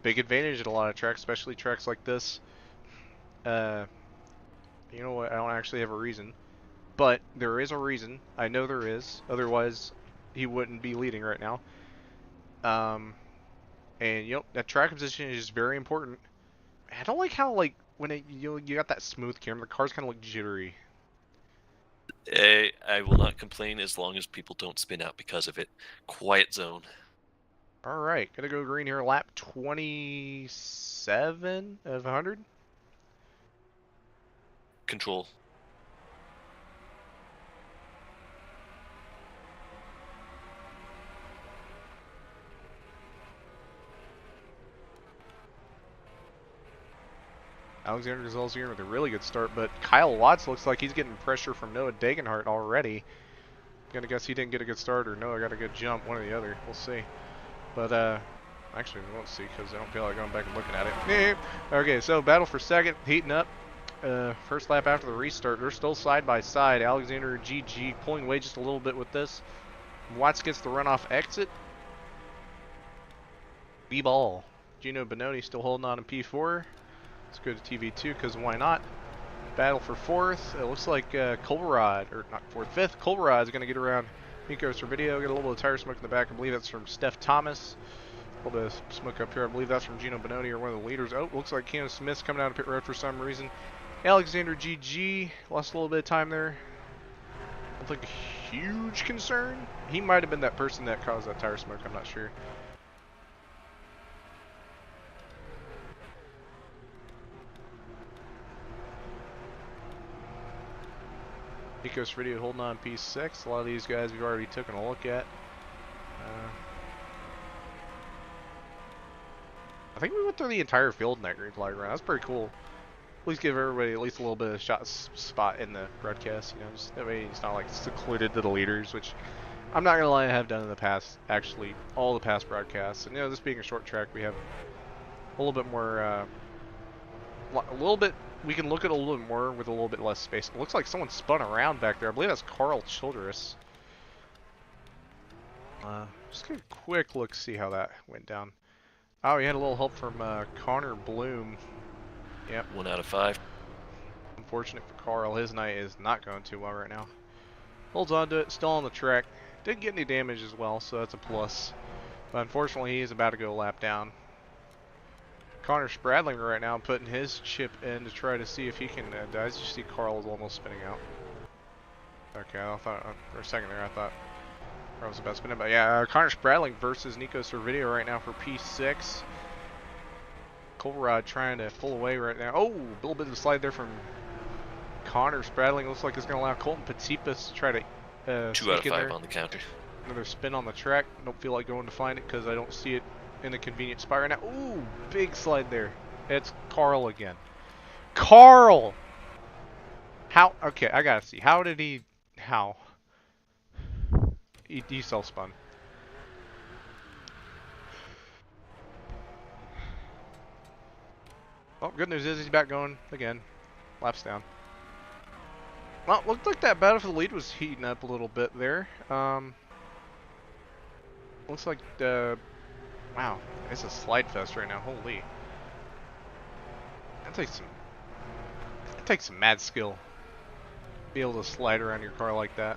Big advantage at a lot of tracks, especially tracks like this. You know what? I don't actually have a reason, but there is a reason. I know there is. Otherwise, he wouldn't be leading right now. And you know, that track position is just very important. I don't like how, like, when you got that smooth camera, the cars kind of look jittery. I will not complain as long as people don't spin out because of it. Quiet zone. All right, gonna go green here. Lap 27 of 100. Control. Alexander Gonzalez here with a really good start, but Kyle Watts looks like he's getting pressure from Noah Dagenhart already. Gonna guess he didn't get a good start, or Noah got a good jump, one or the other. We'll see. But actually we won't see because I don't feel like going back and looking at it. Okay, so battle for second, heating up. First lap after the restart, they're still side by side. Alexander GG pulling away just a little bit with this. Watts gets the runoff exit. B-ball. Gino Bononi still holding on in P4. Let's go to TV2 because why not? Battle for 4th. It looks like Culverod, or not 4th, 5th. Culverod is going to get around Nico's for video. Get a little bit of tire smoke in the back. I believe that's from Steph Thomas. A little bit of smoke up here. I believe that's from Gino Bononi or one of the leaders. Oh, looks like Cam Smith's coming out of pit road for some reason. Alexander GG lost a little bit of time there. I don't think a huge concern. He might have been that person that caused that tire smoke. I'm not sure. Nico's video holding on P6. A lot of these guys we've already taken a look at. I think we went through the entire field in that green flag round. That's pretty cool. At least give everybody at least a little bit of shot spot in the broadcast. You know, just that way it's not like secluded to the leaders, which I'm not gonna lie, I have done in the past. Actually, all the past broadcasts. And you know, this being a short track, we have a little bit more, a little bit. We can look at a little bit more with a little bit less space. It looks like someone spun around back there. I believe that's Carl Childress. Just get a quick look, see how that went down. Oh, he had a little help from Connor Bloom. Yep. 1 out of 5. Unfortunate for Carl. His night is not going too well right now. Holds on to it, still on the track. Didn't get any damage as well, so that's a plus. But unfortunately, he is about to go a lap down. Connor Spradling right now putting his chip in to try to see if he can as you see Carl is almost spinning out. Okay, I thought for a second there I thought I was about to spin it, but yeah, Connor Spradling versus Nico Servideo right now for P6. Colrod trying to pull away right now. Oh, a little bit of a slide there from Connor Spradling. Looks like it's going to allow Colton Petipas to try to 2 out of 5 on the counter. Another spin on the track. Don't feel like going to find it because I don't see it in a convenient spot right now. Ooh, big slide there. It's Carl again. Carl! How? Okay, I gotta see. How did he? How? He self-spun. Well, good news is he's back going again. Laps down. Well, looked like that battle for the lead was heating up a little bit there. Looks like wow, it's a slide fest right now. Holy. That takes some mad skill. Be able to slide around your car like that.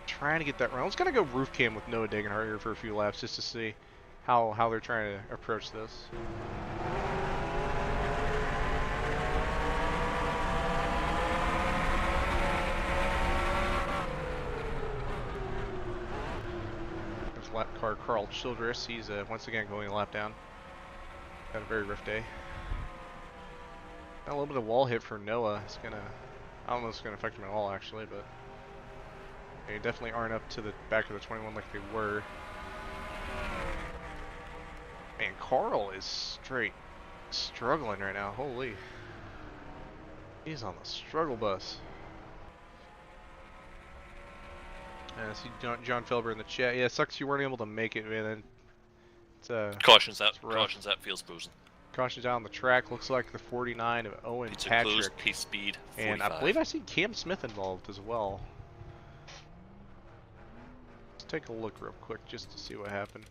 Trying to get that round. Let's gonna go roof cam with Noah Degenhart here for a few laps just to see how they're trying to approach this. There's lap car Carl Childress. He's once again going a lap down. Had a very rough day. Got a little bit of wall hit for Noah. It's gonna, I don't know if it's gonna affect him at all actually, but they definitely aren't up to the back of the 21 like they were. Man, Carl is straight struggling right now. Holy. He's on the struggle bus. I see John Felber in the chat. Yeah, it sucks you weren't able to make it, man. It's, Caution's out. Caution's out. Feels frozen. Caution's out on the track. Looks like the 49 of Owen It's Patrick. a closed pace speed. 45. And I believe I see Cam Smith involved as well. Let's take a look real quick just to see what happened.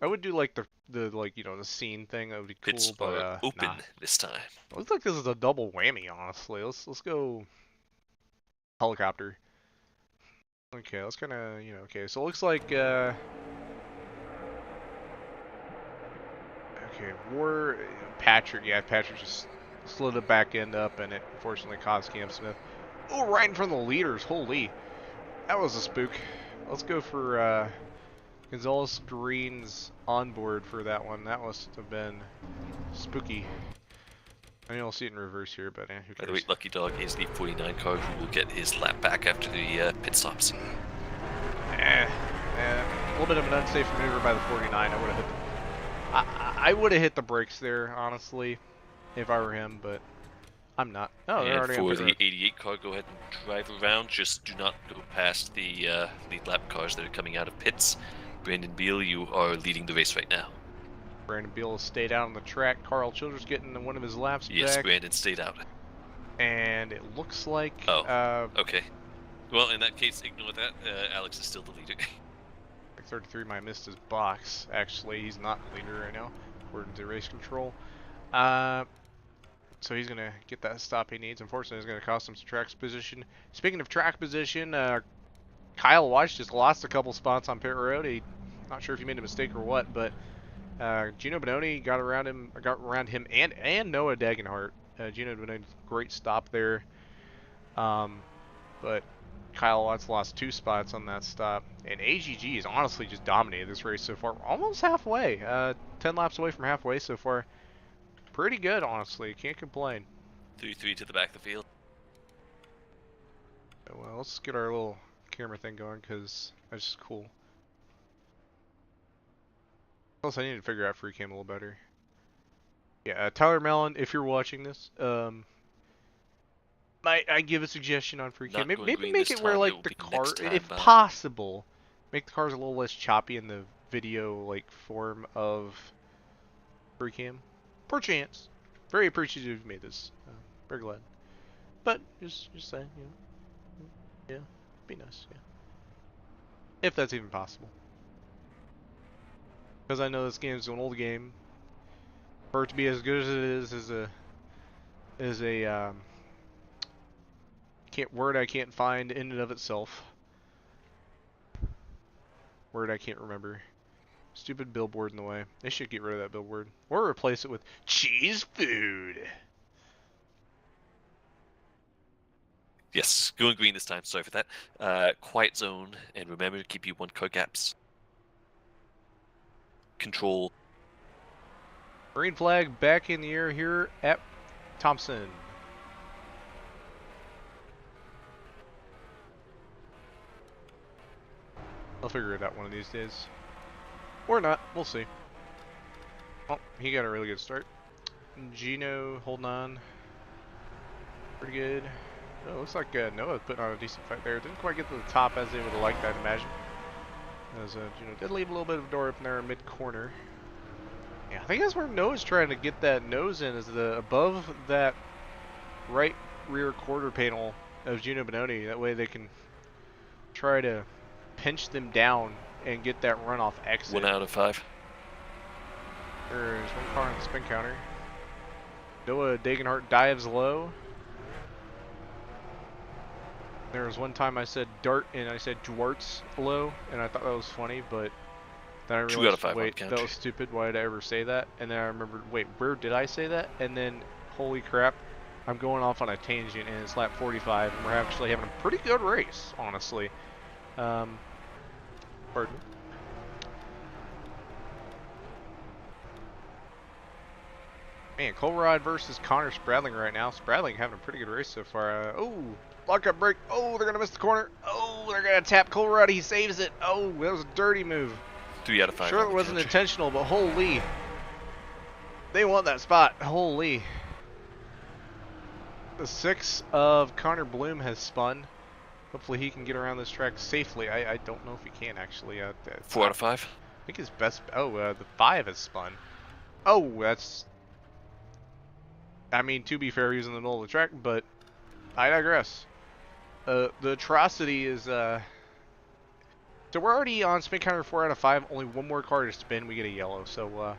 I would do like the like, you know, the scene thing. That would be cool. Pits but are open nah. this time. Looks like this is a double whammy, honestly. Let's go helicopter. Okay, let's kind of, you know, okay, so it looks like okay, Patrick, yeah, Patrick just slid the back end up and it unfortunately caused Cam Smith. Oh, right in front of the leaders. Holy. That was a spook. Let's go for Gonzalez Green's onboard for that one. That must have been spooky. I mean, I'll see it in reverse here, but who cares? By the way, Lucky Dog is the 49 car who will get his lap back after the pit stops. A little bit of an unsafe maneuver by the 49. I would have hit I would have hit the brakes there, honestly, if I were him, but I'm not. Oh, they're and already for the 88 car, go ahead and drive around. Just do not go past the lead lap cars that are coming out of pits. Brandon Beal, you are leading the race right now. Brandon Beal has stayed out on the track. Carl Childress getting one of his laps Yes, back. Brandon stayed out. And it looks like... Oh, okay. Well, in that case, ignore that. Alex is still the leader. 33 might have missed his box. Actually, he's not the leader right now, according to race control. So he's going to get that stop he needs. Unfortunately, it's going to cost him some track position. Speaking of track position, Kyle Watch just lost a couple spots on pit road. Not sure if he made a mistake or what, but Gino Bononi got around him and Noah Dagenhart. Gino Bononi, great stop there. But Kyle Watts lost 2 spots on that stop. And AGG has honestly just dominated this race so far. Almost halfway. 10 laps away from halfway so far. Pretty good, honestly. Can't complain. 3-3 to the back of the field. Well, let's get our little camera thing going, because that's just cool. Plus, I need to figure out free cam a little better. Yeah, Tyler Mellon, if you're watching this, might I give a suggestion on free cam? Maybe make it where, like, the car, if possible, make the cars a little less choppy in the video, like, form of free cam. Perchance. Very appreciative you made this. Very glad. But, just saying, you know. Yeah, be nice, yeah. If that's even possible. Because I know this game's an old game. For it to be as good as it is a word I can't find in and of itself. Word I can't remember. Stupid billboard in the way. They should get rid of that billboard. Or replace it with cheese food. Yes, going green this time. Sorry for that. Quiet zone, and remember to keep your 1 car gaps. Control. Green flag back in the air here at Thompson. I'll figure it out one of these days. Or not. We'll see. Oh, he got a really good start. Gino holding on. Pretty good. Oh, looks like Noah putting on a decent fight there. Didn't quite get to the top as they would have liked, I'd imagine. As Gino did leave a little bit of a door open there in mid-corner. Yeah, I think that's where Noah's trying to get that nose in, is the above that right rear quarter panel of Gino Bononi. That way they can try to pinch them down and get that runoff exit. 1 out of 5. There's 1 car on the spin counter. Noah Dagenhart dives low. There was one time I said dart and I said Dwartz low, and I thought that was funny, but then I realized, 2 out of 5 wait, that was stupid. Why did I ever say that? And then I remembered, wait, where did I say that? And then, holy crap, I'm going off on a tangent, and it's lap 45, and we're actually having a pretty good race, honestly. Pardon me. Man, Colruyt versus Connor Spradling right now. Spradling having a pretty good race so far. Oh, lockup break. Oh, they're going to miss the corner. Oh, they're going to tap Colruyt. He saves it. Oh, that was a dirty move. 3 out of 5. Sure, it wasn't intentional, but holy. They won that spot. Holy. The 6 of Connor Bloom has spun. Hopefully he can get around this track safely. I don't know if he can, actually. 4 out of 5. I think his best... Oh, the 5 has spun. Oh, that's... I mean, to be fair, he was in the middle of the track, but I digress. The atrocity is... So we're already on spin counter 4 out of 5. Only 1 more car to spin, we get a yellow. So,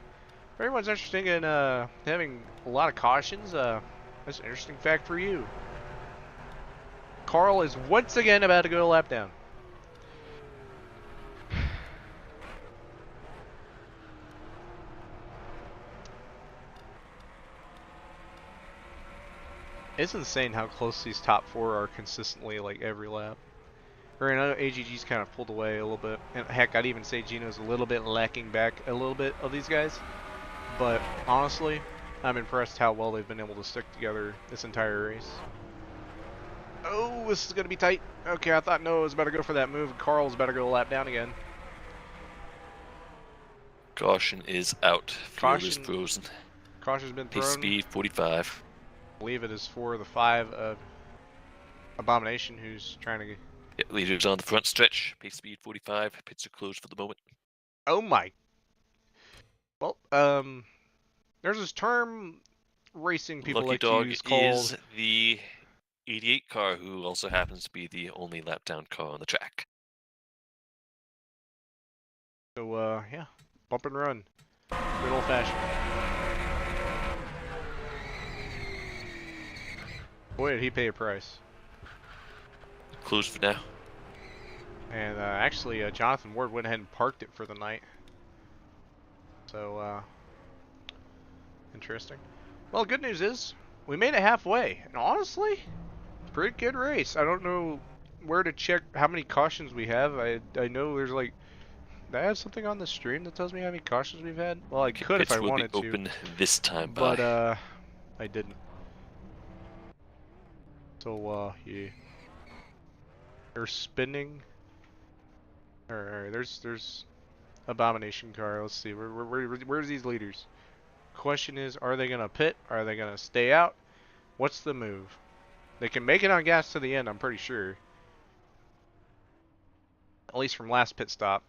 very much interesting in having a lot of cautions. That's an interesting fact for you. Carl is once again about to go a lap down. It's insane how close these top 4 are consistently, like, every lap. Or I know AGG's kind of pulled away a little bit. And heck, I'd even say Gino's a little bit lacking back a little bit of these guys. But honestly, I'm impressed how well they've been able to stick together this entire race. Oh, this is going to be tight. Okay, I thought Noah was about to go for that move. Carl was about to go a lap down again. Caution is out. Fuel is frozen. Caution's been thrown. Pace speed 45. I believe it is for the 5 of Abomination, who's trying to... Yeah, leaders on the front stretch. Pace speed 45. Pits are closed for the moment. Oh my... Well, there's this term racing people Lucky like Dog to use called... is the 88 car, who also happens to be the only lap down car on the track. So, yeah, bump and run. Good old fashioned. Boy, did he pay a price. Closed for now. And actually, Jonathan Ward went ahead and parked it for the night. So, interesting. Well, good news is we made it halfway, and honestly, pretty good race. I don't know where to check how many cautions we have. I know there's like, do I have something on the stream that tells me how many cautions we've had? Well, I could if I wanted to. Open this time, but I didn't. So yeah, they're spinning. All right, there's Abomination car. Let's see, where's these leaders? Question is, are they gonna pit? Are they gonna stay out? What's the move? They can make it on gas to the end, I'm pretty sure. At least from last pit stop.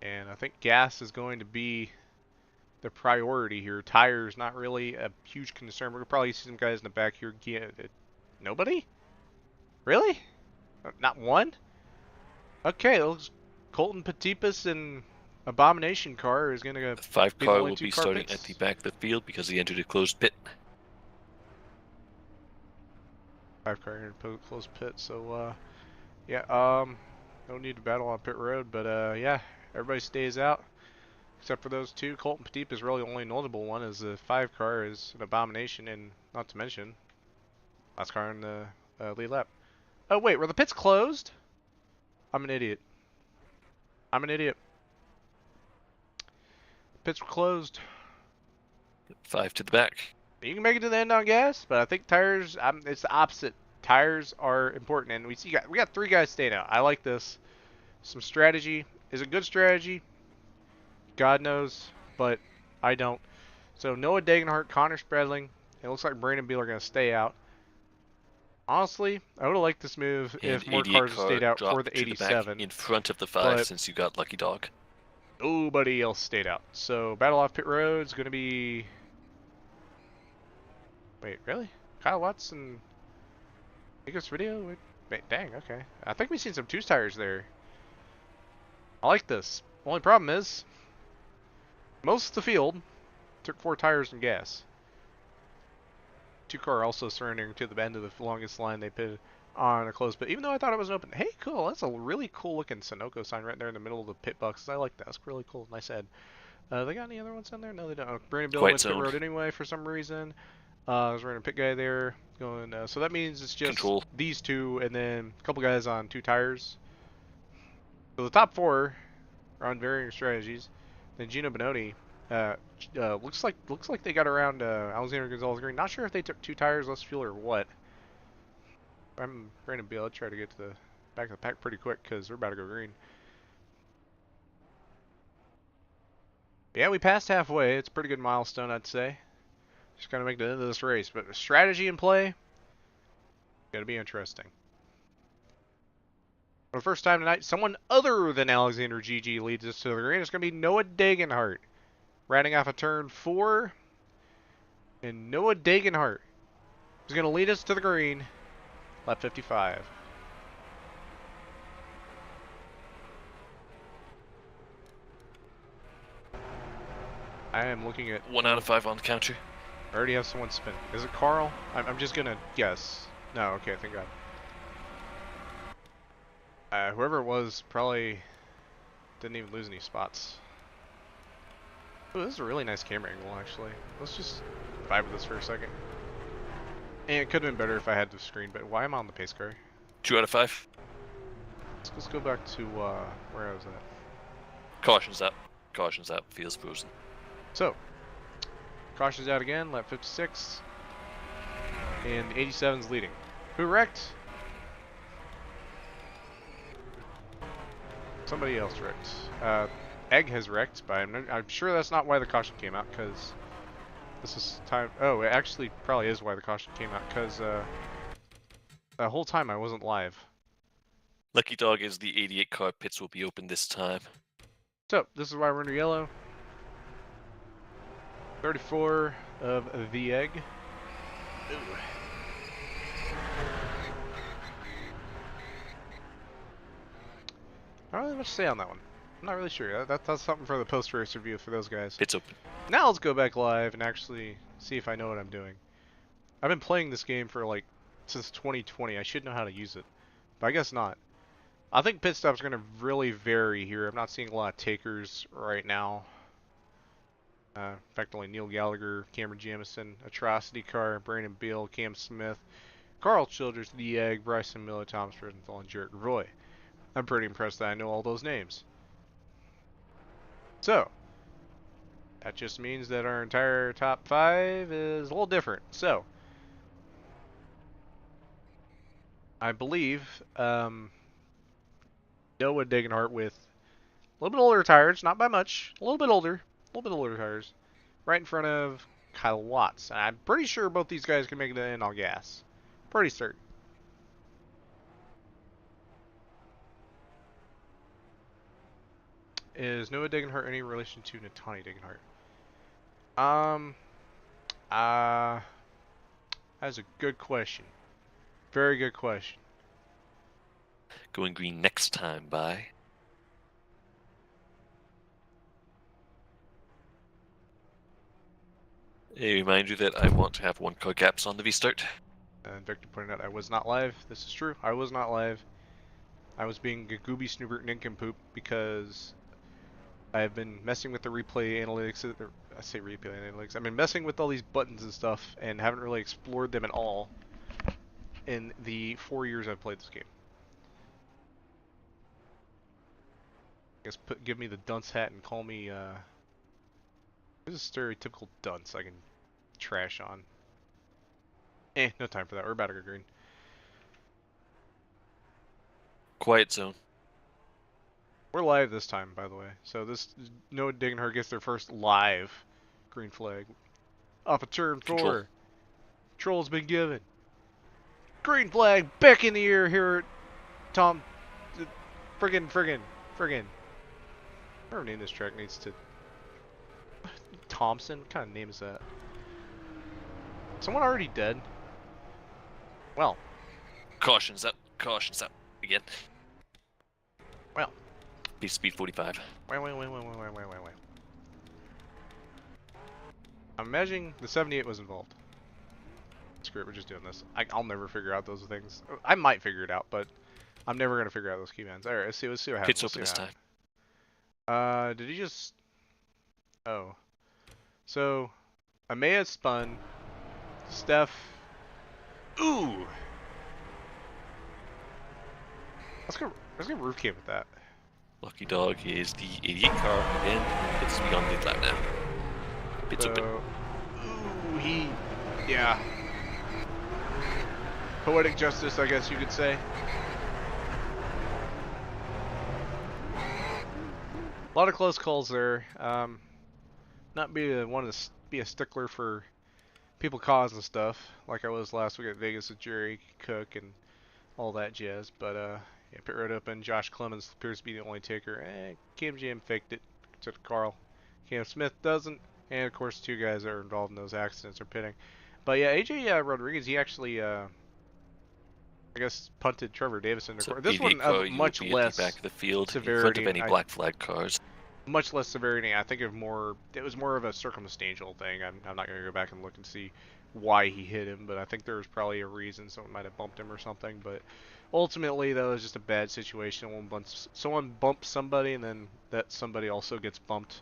And I think gas is going to be the priority here. Tires not really a huge concern. We'll probably see some guys in the back here. Nobody? Really? Not one? Okay, it looks Colton Petipus and Abomination car is going to... 5 be car the only will two be car starting pits? at the back of the field because he entered a closed pit. 5 car in a closed pit, so yeah, no need to battle on pit road, but yeah, everybody stays out except for those two. Colton Petip is really the only notable one, as the 5 car is an Abomination, and not to mention last car in the lead lap. Oh wait, were the pits closed? I'm an idiot. I'm an idiot. Pits were closed. 5 to the back. You can make it to the end on gas, but I think tires, it's the opposite. Tires are important, and we got 3 guys staying out. I like this. Some strategy. Is it good strategy? God knows, but I don't. So Noah Degenhart, Connor Spredling, it looks like Brandon Beal are going to stay out. Honestly, I would have liked this move if more cars had stayed out for the 87. In front of the 5 since you got Lucky Dog. Nobody else stayed out. So battle off pit road is going to be... Wait, really? Kyle Watson... Biggest video? Wait, dang, okay. I think we've seen some 2 tires there. I like this. Only problem is, most of the field took 4 tires and gas. 2 car also surrendering to the end of the longest line they pitted on a closed pit. Even though I thought it was open. Hey, cool. That's a really cool looking Sunoco sign right there in the middle of the pit boxes. I like that. That's really cool. Nice head. They got any other ones on there? No, they don't. Brandon Bill went to pit road anyway for some reason. There's a random pit guy there going. So that means it's just these 2 and then a couple guys on 2 tires. So the top 4 are on varying strategies. Then Gino Bononi, looks like they got around Alexander Gonzalez Green. Not sure if they took 2 tires, less fuel, or what. I'm Brandon Beal. I'll try to get to the back of the pack pretty quick because we're about to go green. Yeah, we passed halfway. It's a pretty good milestone, I'd say. Just gotta make the end of this race, but the strategy in play, gonna be interesting. For the first time tonight, someone other than Alexander GG leads us to the green. It's gonna be Noah Degenhart, riding off of turn 4, and Noah Degenhart is gonna lead us to the green, lap 55. I am looking at 1 out of 5 on the counter. I already have someone spin. Is it Carl? I'm just gonna guess. No, okay, thank God. Whoever it was probably didn't even lose any spots. Oh, this is a really nice camera angle, actually. Let's just vibe with this for a second. And it could have been better if I had the screen, but why am I on the pace car? 2 out of 5. Let's go back to where I was at. Cautions up. Cautions up. Feels frozen. So, cautions out again, lap 56. And the 87's leading. Who wrecked? Somebody else wrecked. Egg has wrecked, but I'm sure that's not why the caution came out, because this is time... Oh, it actually probably is why the caution came out, because the whole time I wasn't live. Lucky Dog is the 88 car. Pits will be open this time. So, this is why we're under yellow. 34 of the egg. Ooh. I don't really have much to say on that one. I'm not really sure. That's something for the post-race review for those guys. It's open. Now let's go back live and actually see if I know what I'm doing. I've been playing this game for like since 2020. I should know how to use it, but I guess not. I think pit stops are going to really vary here. I'm not seeing a lot of takers right now. In fact, only Neil Gallagher, Cameron Jamison, Atrocity Car, Brandon Beal, Cam Smith, Carl Childers, The Egg, Bryson Miller, Thomas Rosenthal, and Jarrett Roy. I'm pretty impressed that I know all those names. So, that just means that our entire top 5 is a little different. So, I believe Noah Degenhart with a little bit older tires, not by much, a little bit older tires, right in front of Kyle Watts. And I'm pretty sure both these guys can make it in all gas. Pretty certain. Is Noah Degenhart any relation to Natani Degenhart? That's a good question. Very good question. Going green next time by. A reminder that I want to have 1 car gaps on the V-start. And Victor pointed out I was not live. This is true. I was not live. I was being a gooby snoobert nincompoop because I have been messing with the replay analytics. I say replay analytics. I've been messing with all these buttons and stuff and haven't really explored them at all in the 4 years I've played this game. I guess give me the dunce hat and call me this is a stereotypical dunce I can trash on. No time for that. We're about to go green. Quiet zone. We're live this time, by the way. So this Noah Degenhart gets their first live green flag. Off of turn 4. Control. Control's been given. Green flag back in the air here at friggin'. Whoever named this track needs to... Thompson? What kind of name is that? Someone already dead? Well. Cautions up. Again. Well. Be speed 45. Wait. I'm imagining the 78 was involved. Screw it, we're just doing this. I'll never figure out those things. I might figure it out, but I'm never gonna figure out those keybinds. Alright, let's see what happens. Pits open this time. Did he just... Oh. So, Amaya spun. Steph... Ooh! Let's go roof cam with that. Lucky Dog is the 88 car again. It's beyond mid lap now. Pits open. Ooh, yeah. Poetic justice, I guess you could say. A lot of close calls there. Not be one to be a stickler for people causing stuff, like I was last week at Vegas with Jerry Cook and all that jazz. But yeah, pit road open. Josh Clemens appears to be the only taker. Cam Jam faked it to Carl. Cam Smith doesn't, and of course 2 guys that are involved in those accidents are pitting. But yeah, AJ Rodriguez, he actually I guess punted Trevor Davis in the corner. This one much less back of the field severity. In front of any black flag cars. Much less severity. I think it was more of a circumstantial thing. I'm not going to go back and look and see why he hit him, but I think there was probably a reason. Someone might have bumped him or something. But ultimately, though, it was just a bad situation. Someone bumps somebody, and then that somebody also gets bumped.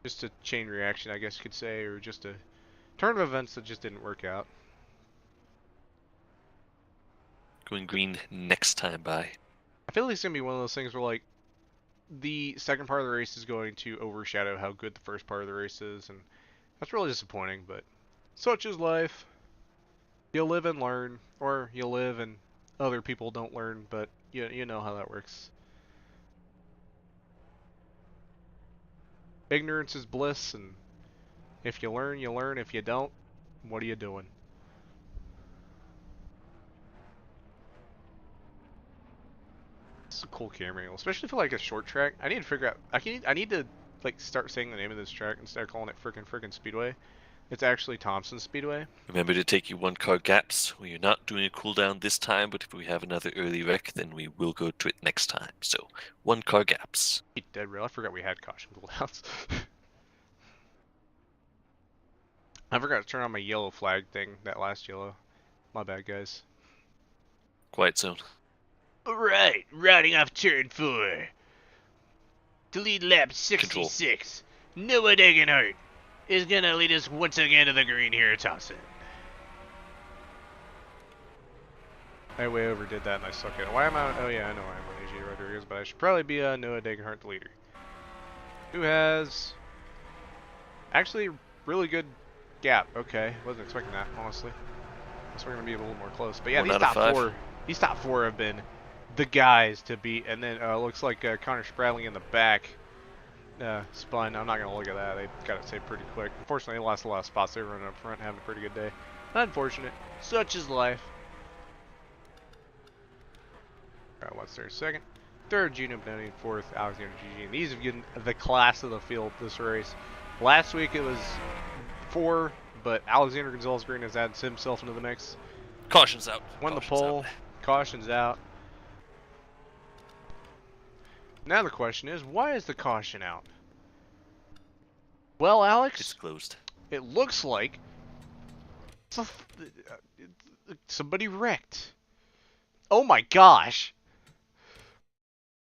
Just a chain reaction, I guess you could say, or just a turn of events that just didn't work out. Going green next time by. I feel like it's going to be one of those things where, like, the second part of the race is going to overshadow how good the first part of the race is, and that's really disappointing, but such is life. You live and learn, or you live and other people don't learn, but you know how that works. Ignorance is bliss, and if you learn, you learn. If you don't, what are you doing? This is a cool camera angle, especially for like a short track. I need to figure out. I need to like start saying the name of this track instead of calling it frickin' Speedway. It's actually Thompson Speedway. Remember to take your 1-car gaps. We are not doing a cooldown this time, but if we have another early wreck, then we will go to it next time. So, 1-car gaps. Dead real. I forgot we had caution cooldowns. I forgot to turn on my yellow flag thing, that last yellow. My bad, guys. Quiet zone. Alright, riding off turn 4. To lead lap 66. Noah Degenhart is gonna lead us once again to the green here at Thompson. I way overdid that and I suck at it. Why am I? Oh yeah, I know I'm on AJ Rodriguez, but I should probably be Noah Degenhart the leader. Who has actually really good gap. Okay, wasn't expecting that, honestly. Guess we're gonna be a little more close. But yeah, these top four have been the guys to beat. And then looks like Connor Spradling in the back spun. I'm not gonna look at that. They got it saved pretty quick. Unfortunately, they lost a lot of spots. They were running up front, having a pretty good day. Unfortunate. Such is life. Alright, what's there? Second. Third, Gino Benoni. Fourth, Alexander GG. And these have been the class of the field this race. Last week it was 4, but Alexander Gonzalez Green has added himself into the mix. Caution's out. Won the pole. Caution's out. Now the question is, why is the caution out? Well, Alex, It's closed. it looks like somebody wrecked. Oh my gosh.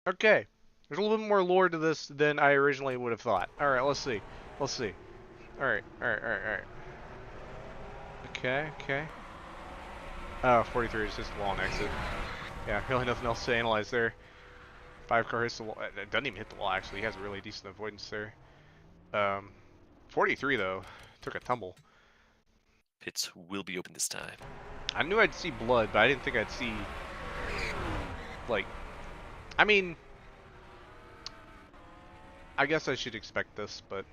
Okay. There's a little bit more lore to this than I originally would have thought. Alright, let's see. Let's see. Alright. Okay. Oh, 43 is just a wall and exit. Yeah, really nothing else to analyze there. 5-car hits the wall. It doesn't even hit the wall, actually. He has a really decent avoidance there. 43, though, took a tumble. Pits will be open this time. I knew I'd see blood, but I didn't think I'd see, like, I mean, I guess I should expect this, but,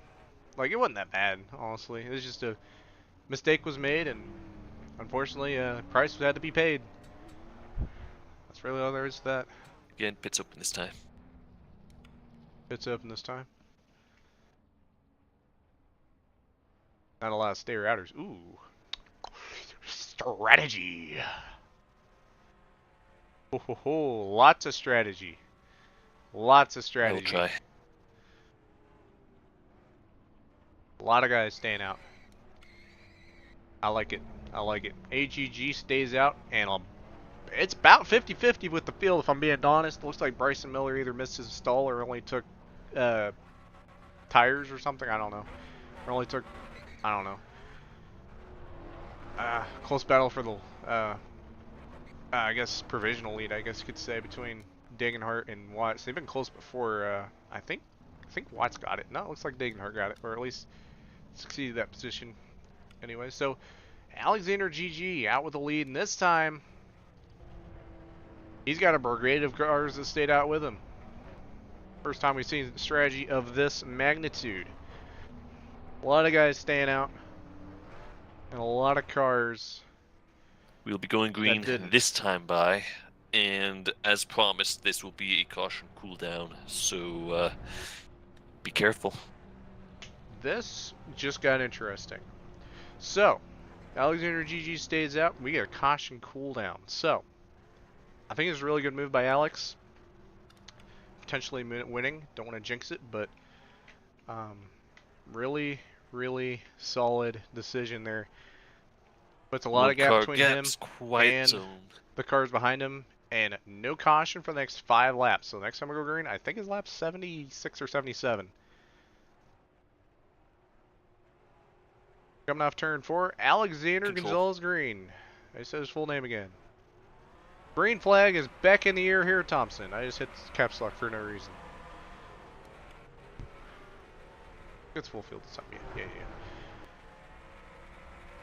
like, it wasn't that bad, honestly. It was just a mistake was made, and unfortunately, price had to be paid. That's really all there is to that. Again, pits open this time. It's open this time. Not a lot of stayer outers. Ooh. Strategy. Ho. Lots of strategy. Lots of strategy. I will try. A lot of guys staying out. I like it. AGG stays out, and it's about 50-50 with the field, if I'm being honest. Looks like Bryson Miller either missed his stall or only took tires or something. I don't know. Or only took, I don't know. Close battle for the, I guess, provisional lead, I guess you could say, between Degenhart and Watts. They've been close before. I think Watts got it. No, it looks like Degenhart got it, or at least succeeded that position. Anyway, so Alexander GG out with the lead, and this time he's got a brigade of cars that stayed out with him. First time we've seen a strategy of this magnitude. A lot of guys staying out, and a lot of cars. We'll be going green this time by, and as promised, this will be a caution cooldown, so be careful. This just got interesting. So, Alexander GG stays out. We get a caution cooldown. So, I think it's a really good move by Alex. Potentially winning. Don't want to jinx it, but really solid decision there. Puts a lot of gap between him and the cars behind him, and no caution for the next 5 laps. So next time we go green, I think it's lap 76 or 77. Coming off turn 4, Alexander Gonzalez Green. I said his full name again. Green flag is back in the air here at Thompson. I just hit caps lock for no reason. It's full field this time. Yeah.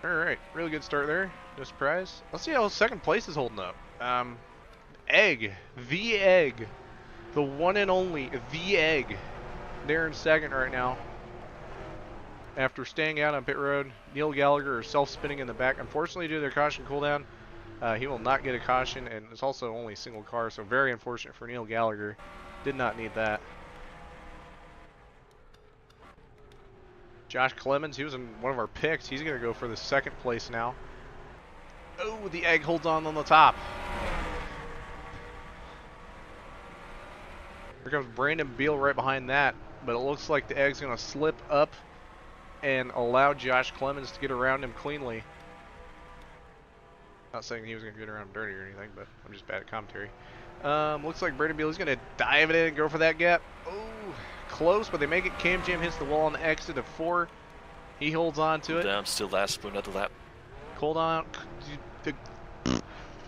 Alright, really good start there. No surprise. Let's see how second place is holding up. Egg. The Egg. The one and only The Egg. They're in second right now. After staying out on pit road, Neil Gallagher is self-spinning in the back. Unfortunately, due to their caution cooldown, he will not get a caution, and it's also only a single car, so very unfortunate for Neil Gallagher. Did not need that. Josh Clemens, he was in one of our picks. He's going to go for the second place now. Oh, the egg holds on the top. Here comes Brandon Beal right behind that, but it looks like the egg's going to slip up and allow Josh Clemens to get around him cleanly. Not saying he was going to get around him dirty or anything, but I'm just bad at commentary. Looks like Brandon Beal is going to dive it in and go for that gap. Oh, close, but they make it. Cam Jam hits the wall on the exit of 4. He holds on to it. Down, still lasts for another lap. Cool down.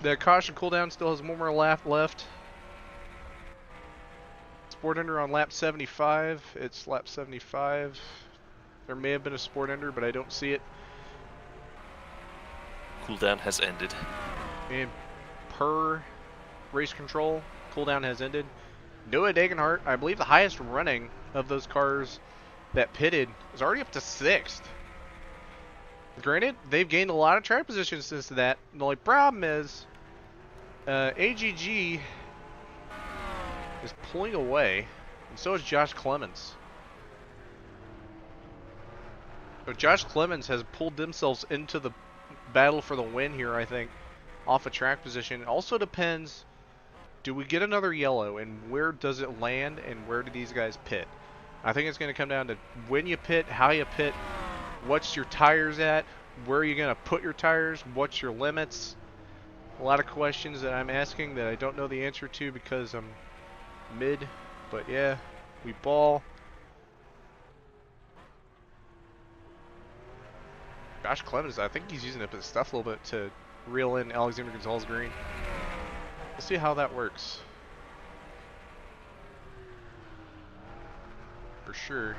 The caution cooldown still has one more lap left. Sport ender on lap 75. It's lap 75. There may have been a sport ender, but I don't see it. Cooldown has ended. And per race control, cooldown has ended. Noah Degenhart, I believe the highest running of those cars that pitted is already up to 6th. Granted, they've gained a lot of track positions since that. The only problem is AGG is pulling away, and so is Josh Clemens. So Josh Clemens has pulled themselves into the battle for the win here, I think, off a track position. It also depends, do we get another yellow, and where does it land, and where do these guys pit? I think it's going to come down to when you pit, how you pit, what's your tires at, where are you going to put your tires, what's your limits. A lot of questions that I'm asking that I don't know the answer to because I'm mid, but yeah, we ball. Josh Clemens, I think he's using up his stuff a little bit to reel in Alexander Gonzalez Green. We'll see how that works. For sure.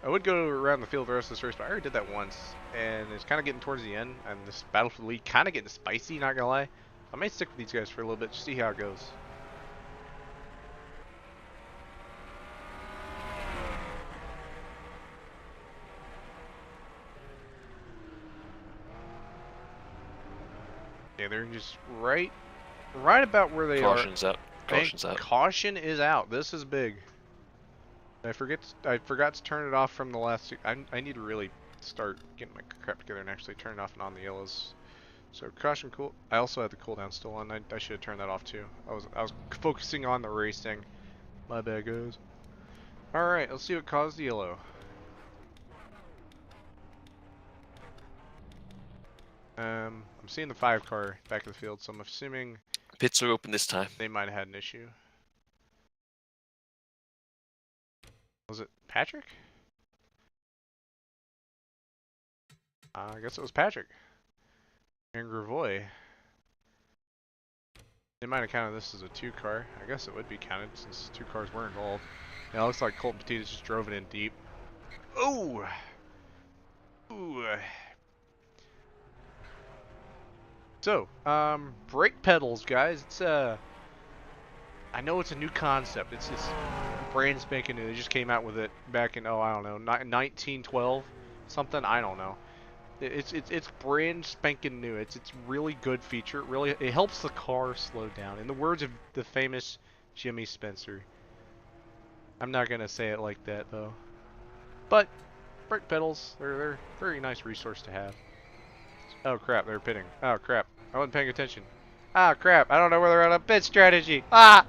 I would go around the field the rest of this race, but I already did that once, and it's kind of getting towards the end, and this battle for the lead kind of getting spicy, not gonna lie. I might stick with these guys for a little bit, just see how it goes. Yeah, they're just right about where they are. Caution's out. Caution's out. Caution is out. This is big. I forgot to turn it off from the last. I need to really start getting my crap together and actually turn it off and on the yellows. So caution cool. I also had the cooldown still on. I should have turned that off too. I was focusing on the racing. My bad, guys. All right, let's see what caused the yellow. I'm seeing the 5 car back of the field, so I'm assuming Pits are open this time. they might have had an issue. Was it Patrick? I guess it was Patrick. And Gravoy. They might have counted this as a 2 car. I guess it would be counted since 2 cars were involved. Yeah, it looks like Colton Petit's just drove it in deep. Oh! Ooh. So, brake pedals, guys. It's I know it's a new concept. It's brand spanking new. They just came out with it back in, I don't know, 1912, something. I don't know. It's brand spanking new. It's really good feature. It helps the car slow down. In the words of the famous Jimmy Spencer. I'm not gonna say it like that though. But brake pedals, they're a very nice resource to have. Oh crap, they're pitting. Oh crap, I wasn't paying attention. Ah crap, I don't know where they're on a pit strategy. Ah!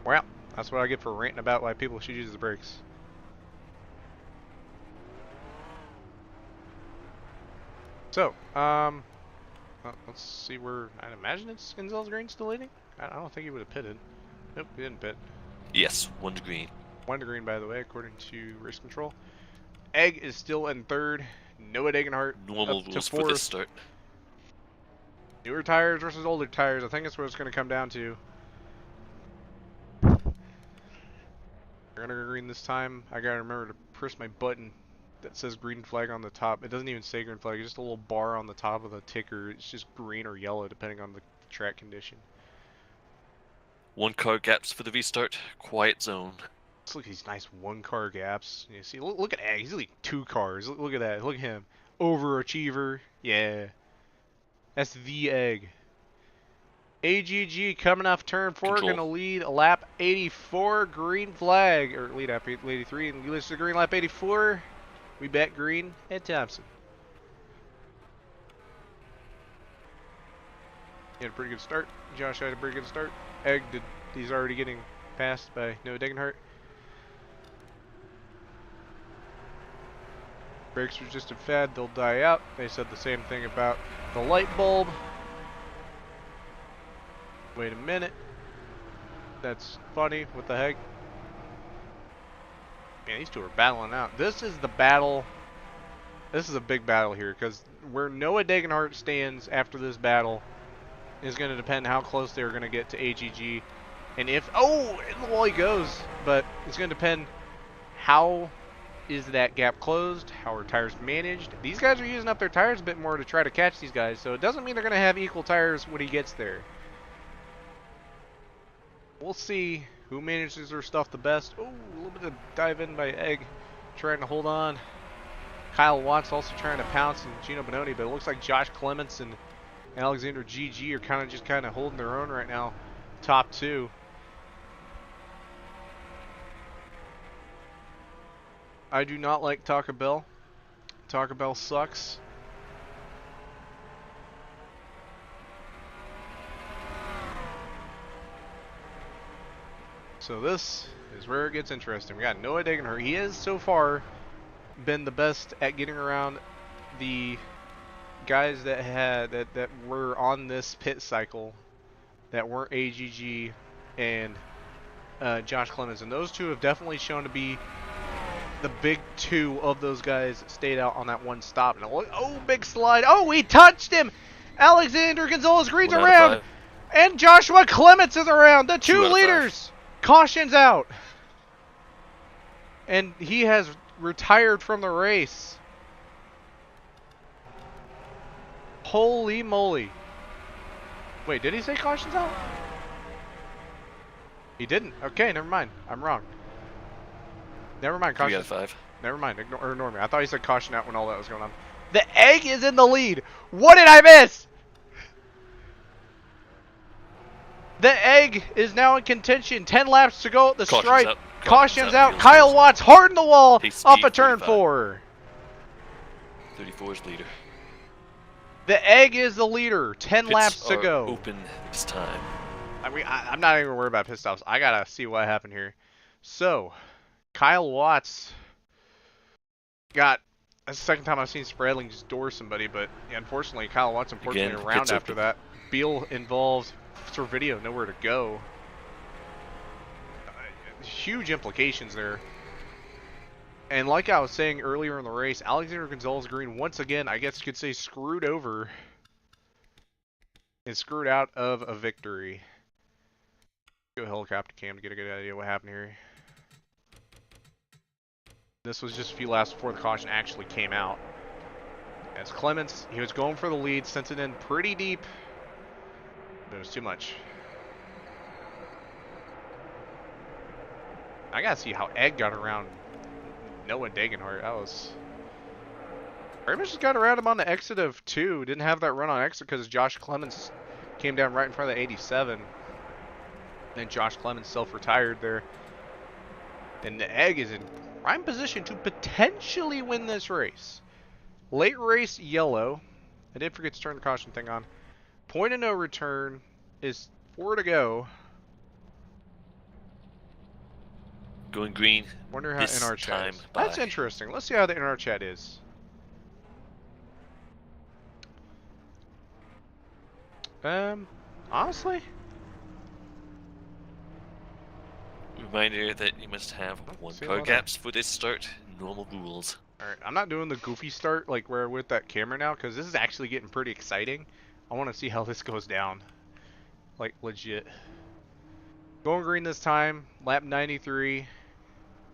Well, that's what I get for ranting about why people should use the brakes. So, let's see where, I'd imagine it's Gonzalez Green still leading? I don't think he would have pitted. Nope, he didn't pit. Yes, 1 to green. 1 to green, by the way, according to race control. Egg is still in 3rd. Noah Degenhart Normal up to rules 4th. for this start. Newer tires versus older tires. I think that's what it's going to come down to. We're going to go green this time. I got to remember to press my button that says green flag on the top. It doesn't even say green flag. It's just a little bar on the top of the ticker. It's just green or yellow depending on the track condition. 1 car gaps for the restart. Quiet zone. Let's look at these nice 1 car gaps. You see, look at Egg. He's leading 2 cars. Look at that. Look at him. Overachiever. Yeah. That's the Egg. AGG coming off turn 4, Control. going to lead lap 84, green flag, or lead lap 83, and lead us to green lap 84. We bet green at Thompson. He had a pretty good start. Josh had a pretty good start. Egg did. He's already getting passed by Noah Degenhart. Brakes were just a fad. They'll die out. They said the same thing about the light bulb. Wait a minute. That's funny. What the heck? Man, these two are battling out. This is the battle. This is a big battle here, because where Noah Degenhart stands after this battle is going to depend how close they're going to get to AGG. And if, oh, in the wall he goes. But it's going to depend how is that gap closed, how are tires managed. These guys are using up their tires a bit more to try to catch these guys, so it doesn't mean they're going to have equal tires when he gets there. We'll see who manages their stuff the best. Oh, a little bit of dive in by Egg, trying to hold on. Kyle Watts also trying to pounce, and Gino Bononi, but it looks like Josh Clements and Alexander GG are kind of holding their own right now. Top two. I do not like Taco Bell. Taco Bell sucks. So this is where it gets interesting. We got Noah Degenhart. He has so far been the best at getting around the guys that were on this pit cycle that weren't AGG and Josh Clemens, and those two have definitely shown to be the big two of those guys that stayed out on that one stop. And oh, big slide! Oh, he touched him. Alexander Gonzalez Green's around, and Joshua Clements is around. The two leaders. Caution's out, and he has retired from the race. Holy moly. Wait, did he say caution's out? He didn't. Okay, never mind. I'm wrong. Never mind. Caution. 3 out of 5. Never mind. Ignore me. I thought he said caution out when all that was going on. The Egg is in the lead. What did I miss? The Egg is now in contention. 10 laps to go at the stripe. Caution's out. Kyle Watts hard in the wall off of turn 4. 34 is leader. The Egg is the leader. 10 laps to go. Open this time. I mean, I'm not even worried about pit stops. I gotta see what happened here. So, Kyle Watts got. That's the second time I've seen Spradling just door somebody, but unfortunately, Kyle Watts around after that. Beal involved. For video, nowhere to go. Huge implications there. And like I was saying earlier in the race, Alexander Gonzalez Green once again, I guess you could say, screwed over and screwed out of a victory. Go helicopter cam to get a good idea what happened here. This was just a few laps before the caution actually came out. As Clements, he was going for the lead, sent it in pretty deep. But it was too much. I gotta see how Egg got around Noah Degenhart. That was... Pretty much just got around him on the exit of 2. Didn't have that run on exit because Josh Clements came down right in front of the 87. Then Josh Clements self-retired there. And the Egg is in prime position to potentially win this race. Late race yellow. I did forget to turn the caution thing on. Point of no return is 4 to go. Going green. Wonder how NR chat is. That's interesting. Let's see how the NR chat is. Honestly, reminder that you must have 1 car gaps for this start. Normal rules. Alright, I'm not doing the goofy start like where with that camera now, because this is actually getting pretty exciting. I want to see how this goes down. Like, legit. Going green this time. Lap 93.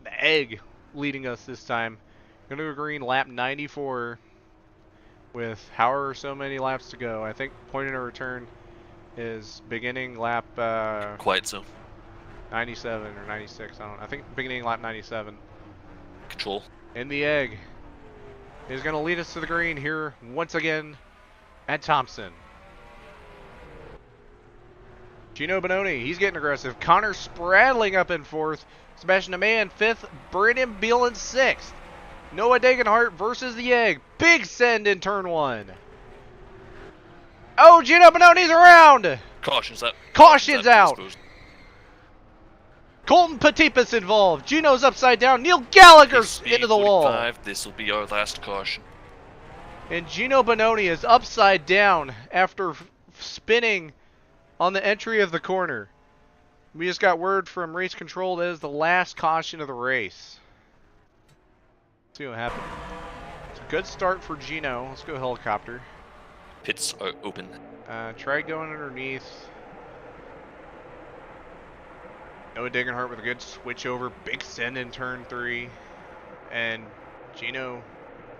The Egg leading us this time. Gonna go green lap 94. With however so many laps to go. I think point of no return is beginning lap... Quiet zone. 97 or 96. I don't know. I think beginning lap 97. Control. And the Egg is gonna lead us to the green here once again at Thompson. Gino Bononi, he's getting aggressive. Connor Spradling up in 4th. Sebastian Amaya in 5th. Brandon Beal in 6th. Noah Degenhart versus the Egg. Big send in turn 1. Oh, Gino Bononi's around. Caution's up. Caution's out. Exposed. Colton Petipus involved. Gino's upside down. Neil Gallagher's Speed into the wall. 45. This will be our last caution. And Gino Bononi is upside down after spinning on the entry of the corner. We just got word from race control that is the last caution of the race. Let's see what happened. It's a good start for Gino. Let's go helicopter. Pits are open. Try going underneath. Noah Degenhart with a good switch over. Big send in turn 3. And Gino...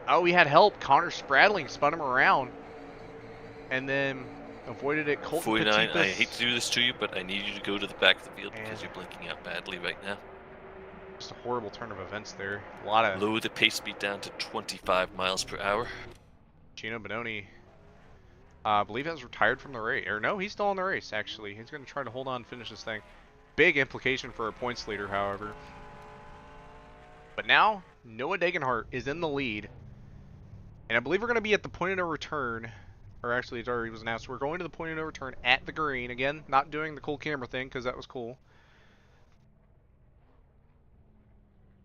Oh, we had help. Connor Spradling spun him around. And then avoided it. Colton 49, Petipus. I hate to do this to you, but I need you to go to the back of the field because you're blinking out badly right now. Just a horrible turn of events there. A lot of... Lower the pace speed down to 25 miles per hour. Gino Bononi, I believe has retired from the race. Or no, he's still in the race, actually. He's going to try to hold on and finish this thing. Big implication for a points leader, however. But now, Noah Degenhart is in the lead. And I believe we're going to be at the point of no return. Or actually, it already was announced. We're going to the point of no return at the green. Again, not doing the cool camera thing, because that was cool.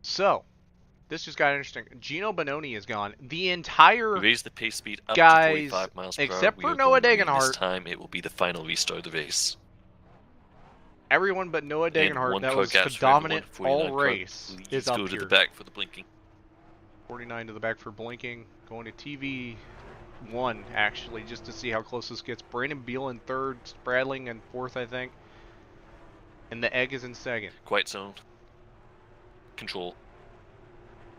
So, this just got interesting. Gino Bononi is gone. The entire... Raise the pace speed up guys, to 45 miles per hour. except for We are Noah going green Degenhart. This time, it will be the final restart of the race. Everyone but Noah Degenhart one that car was gaps for dominant everyone. 49 all car, race please is up go to here. the back for the blinking. 49 to the back for blinking. Going to TV 1, actually, just to see how close this gets. Brandon Beal in 3rd. Spradling in 4th, I think. And the Egg is in 2nd. Quiet zone. Control.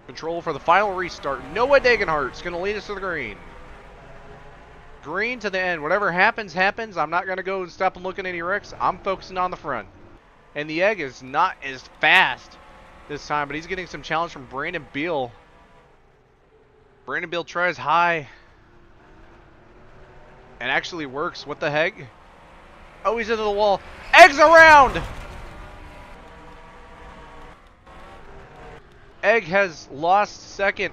Control for the final restart. Noah Degenhart's going to lead us to the green. Green to the end. Whatever happens, happens. I'm not going to go and stop and look at any wrecks. I'm focusing on the front. And the Egg is not as fast this time, but he's getting some challenge from Brandon Beal. Brandon Beal tries high. And actually works. What the heck? Oh, he's into the wall. Egg's around! Egg has lost 2nd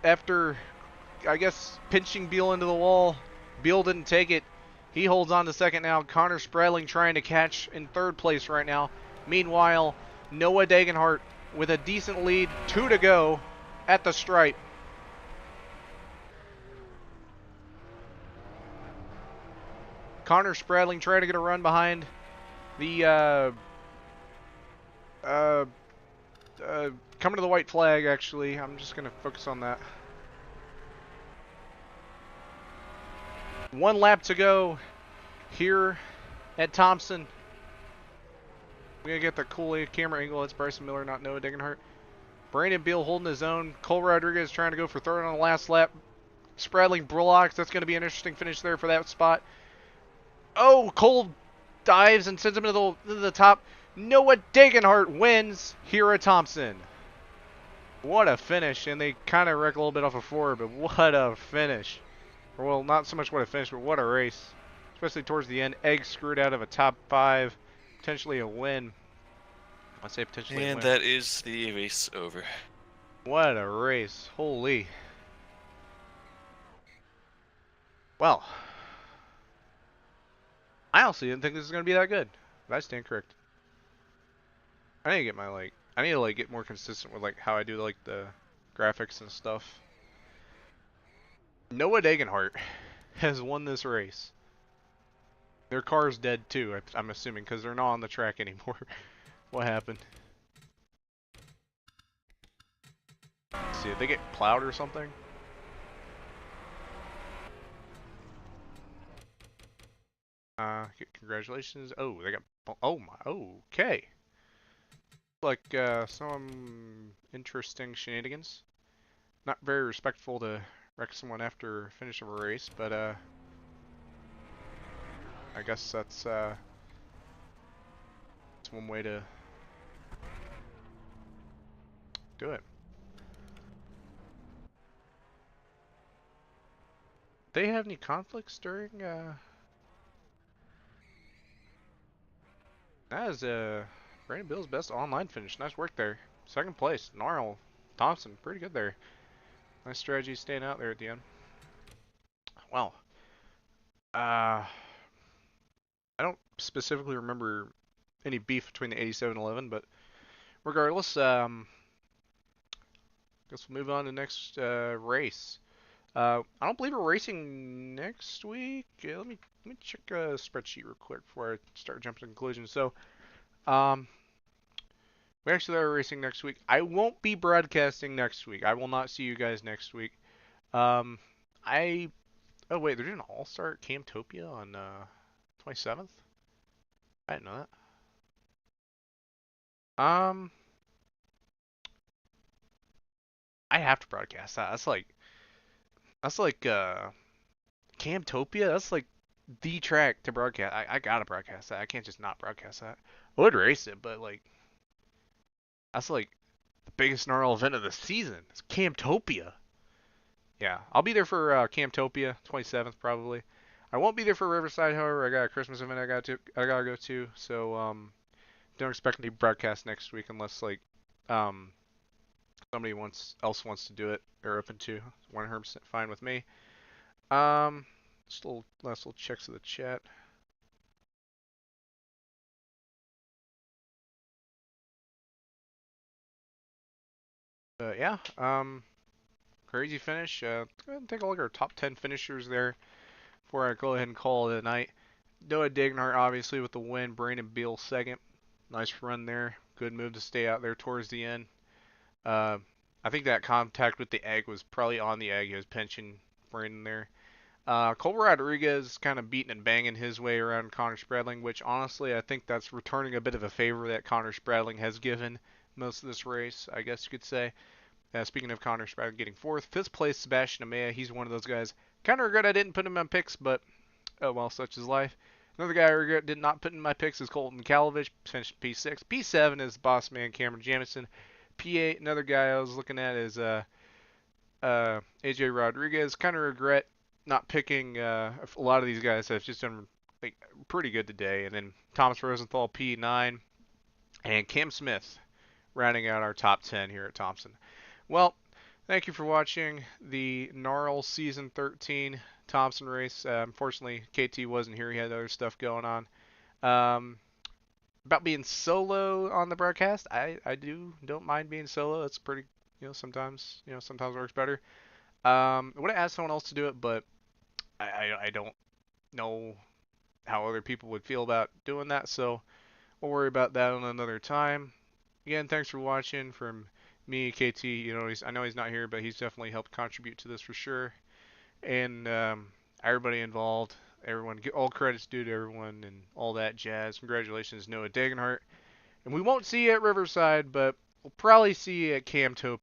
after, I guess, pinching Beal into the wall. Beal didn't take it. He holds on to 2nd now. Connor Spradling trying to catch in 3rd place right now. Meanwhile, Noah Degenhart with a decent lead. 2 to go at the stripe. Connor Spradling trying to get a run behind the coming to the white flag, actually. I'm just going to focus on that. 1 lap to go here at Thompson. We're going to get the cool camera angle. That's Bryson Miller, not Noah Degenhart. Brandon Beal holding his own. Cole Rodriguez trying to go for 3rd on the last lap. Spradling Brillocks. That's going to be an interesting finish there for that spot. Oh, Cole dives and sends him to the top. Noah Degenhart wins here at Thompson. What a finish. And they kind of wreck a little bit off of 4, but what a finish. Or, well, not so much what a finish, but what a race. Especially towards the end. Egg screwed out of a top 5. Potentially a win. I say potentially a win. And that is the race over. What a race. Holy. Well. I honestly didn't think this was going to be that good. But I stand correct. I need to get my, I need to, get more consistent with, how I do, the graphics and stuff. Noah Degenhart has won this race. Their car's dead, too, I'm assuming, because they're not on the track anymore. What happened? Let's see, did they get plowed or something? Congratulations. Oh, they got... Oh, my... Okay. Some interesting shenanigans. Not very respectful to wreck someone after finish of a race, but I guess that's one way to do it. They have any conflicts during That is Brandon Bill's best online finish. Nice work there. Second place, NARL Thompson. Pretty good there. Nice strategy staying out there at the end. Well, I don't specifically remember any beef between the 87 and 11, but regardless, guess we'll move on to the next race. I don't believe we're racing next week. Let me check a spreadsheet real quick before I start jumping to conclusions. So, we actually are racing next week. I won't be broadcasting next week. I will not see you guys next week. Um, I oh wait, they're doing an All-Star at Camtopia on 27th. I didn't know that. I have to broadcast that. That's like Camtopia. That's like the track to broadcast. I gotta broadcast that. I can't just not broadcast that. I would race it, but like that's like the biggest NARL event of the season. It's Camtopia. Yeah, I'll be there for Camtopia, 27th probably. I won't be there for Riverside, however. I got a Christmas event I gotta go to. So don't expect me to broadcast next week unless like um somebody else wants to do it or open to. 100% fine with me. Just last little checks of the chat. Yeah, crazy finish. Let's go ahead and take a look at our top 10 finishers there before I go ahead and call it a night. Noah Degenhart obviously with the win. Brandon Beal second. Nice run there. Good move to stay out there towards the end. I think that contact with the egg was probably on the egg. He was pinching Brandon there. Cole Rodriguez kind of beating and banging his way around Connor Spradling, which honestly I think that's returning a bit of a favor that Connor Spradling has given most of this race, I guess you could say. Speaking of Connor Spradling getting fourth, fifth place Sebastian Amaya. He's one of those guys. Kind of regret I didn't put him on picks, but oh well, such is life. Another guy I regret did not put in my picks is Colton Kalovich, finished P6. P7 is boss man Cameron Jamison. P8, another guy I was looking at is AJ Rodriguez. Kind of regret not picking a lot of these guys have just done like pretty good today. And then Thomas Rosenthal P9 and Cam Smith rounding out our top 10 here at Thompson. Well, thank you for watching the NARL Season 13 Thompson race. Unfortunately, KT wasn't here. He had other stuff going on. About being solo on the broadcast, I don't mind being solo. It's pretty, sometimes works better. I would have asked someone else to do it, but I don't know how other people would feel about doing that, so we'll worry about that on another time. Again, thanks for watching from me, KT. I know he's not here, but he's definitely helped contribute to this for sure. And everybody involved, everyone, all credits due to everyone and all that jazz. Congratulations, Noah Degenhart. And we won't see you at Riverside, but we'll probably see you at Camtopia.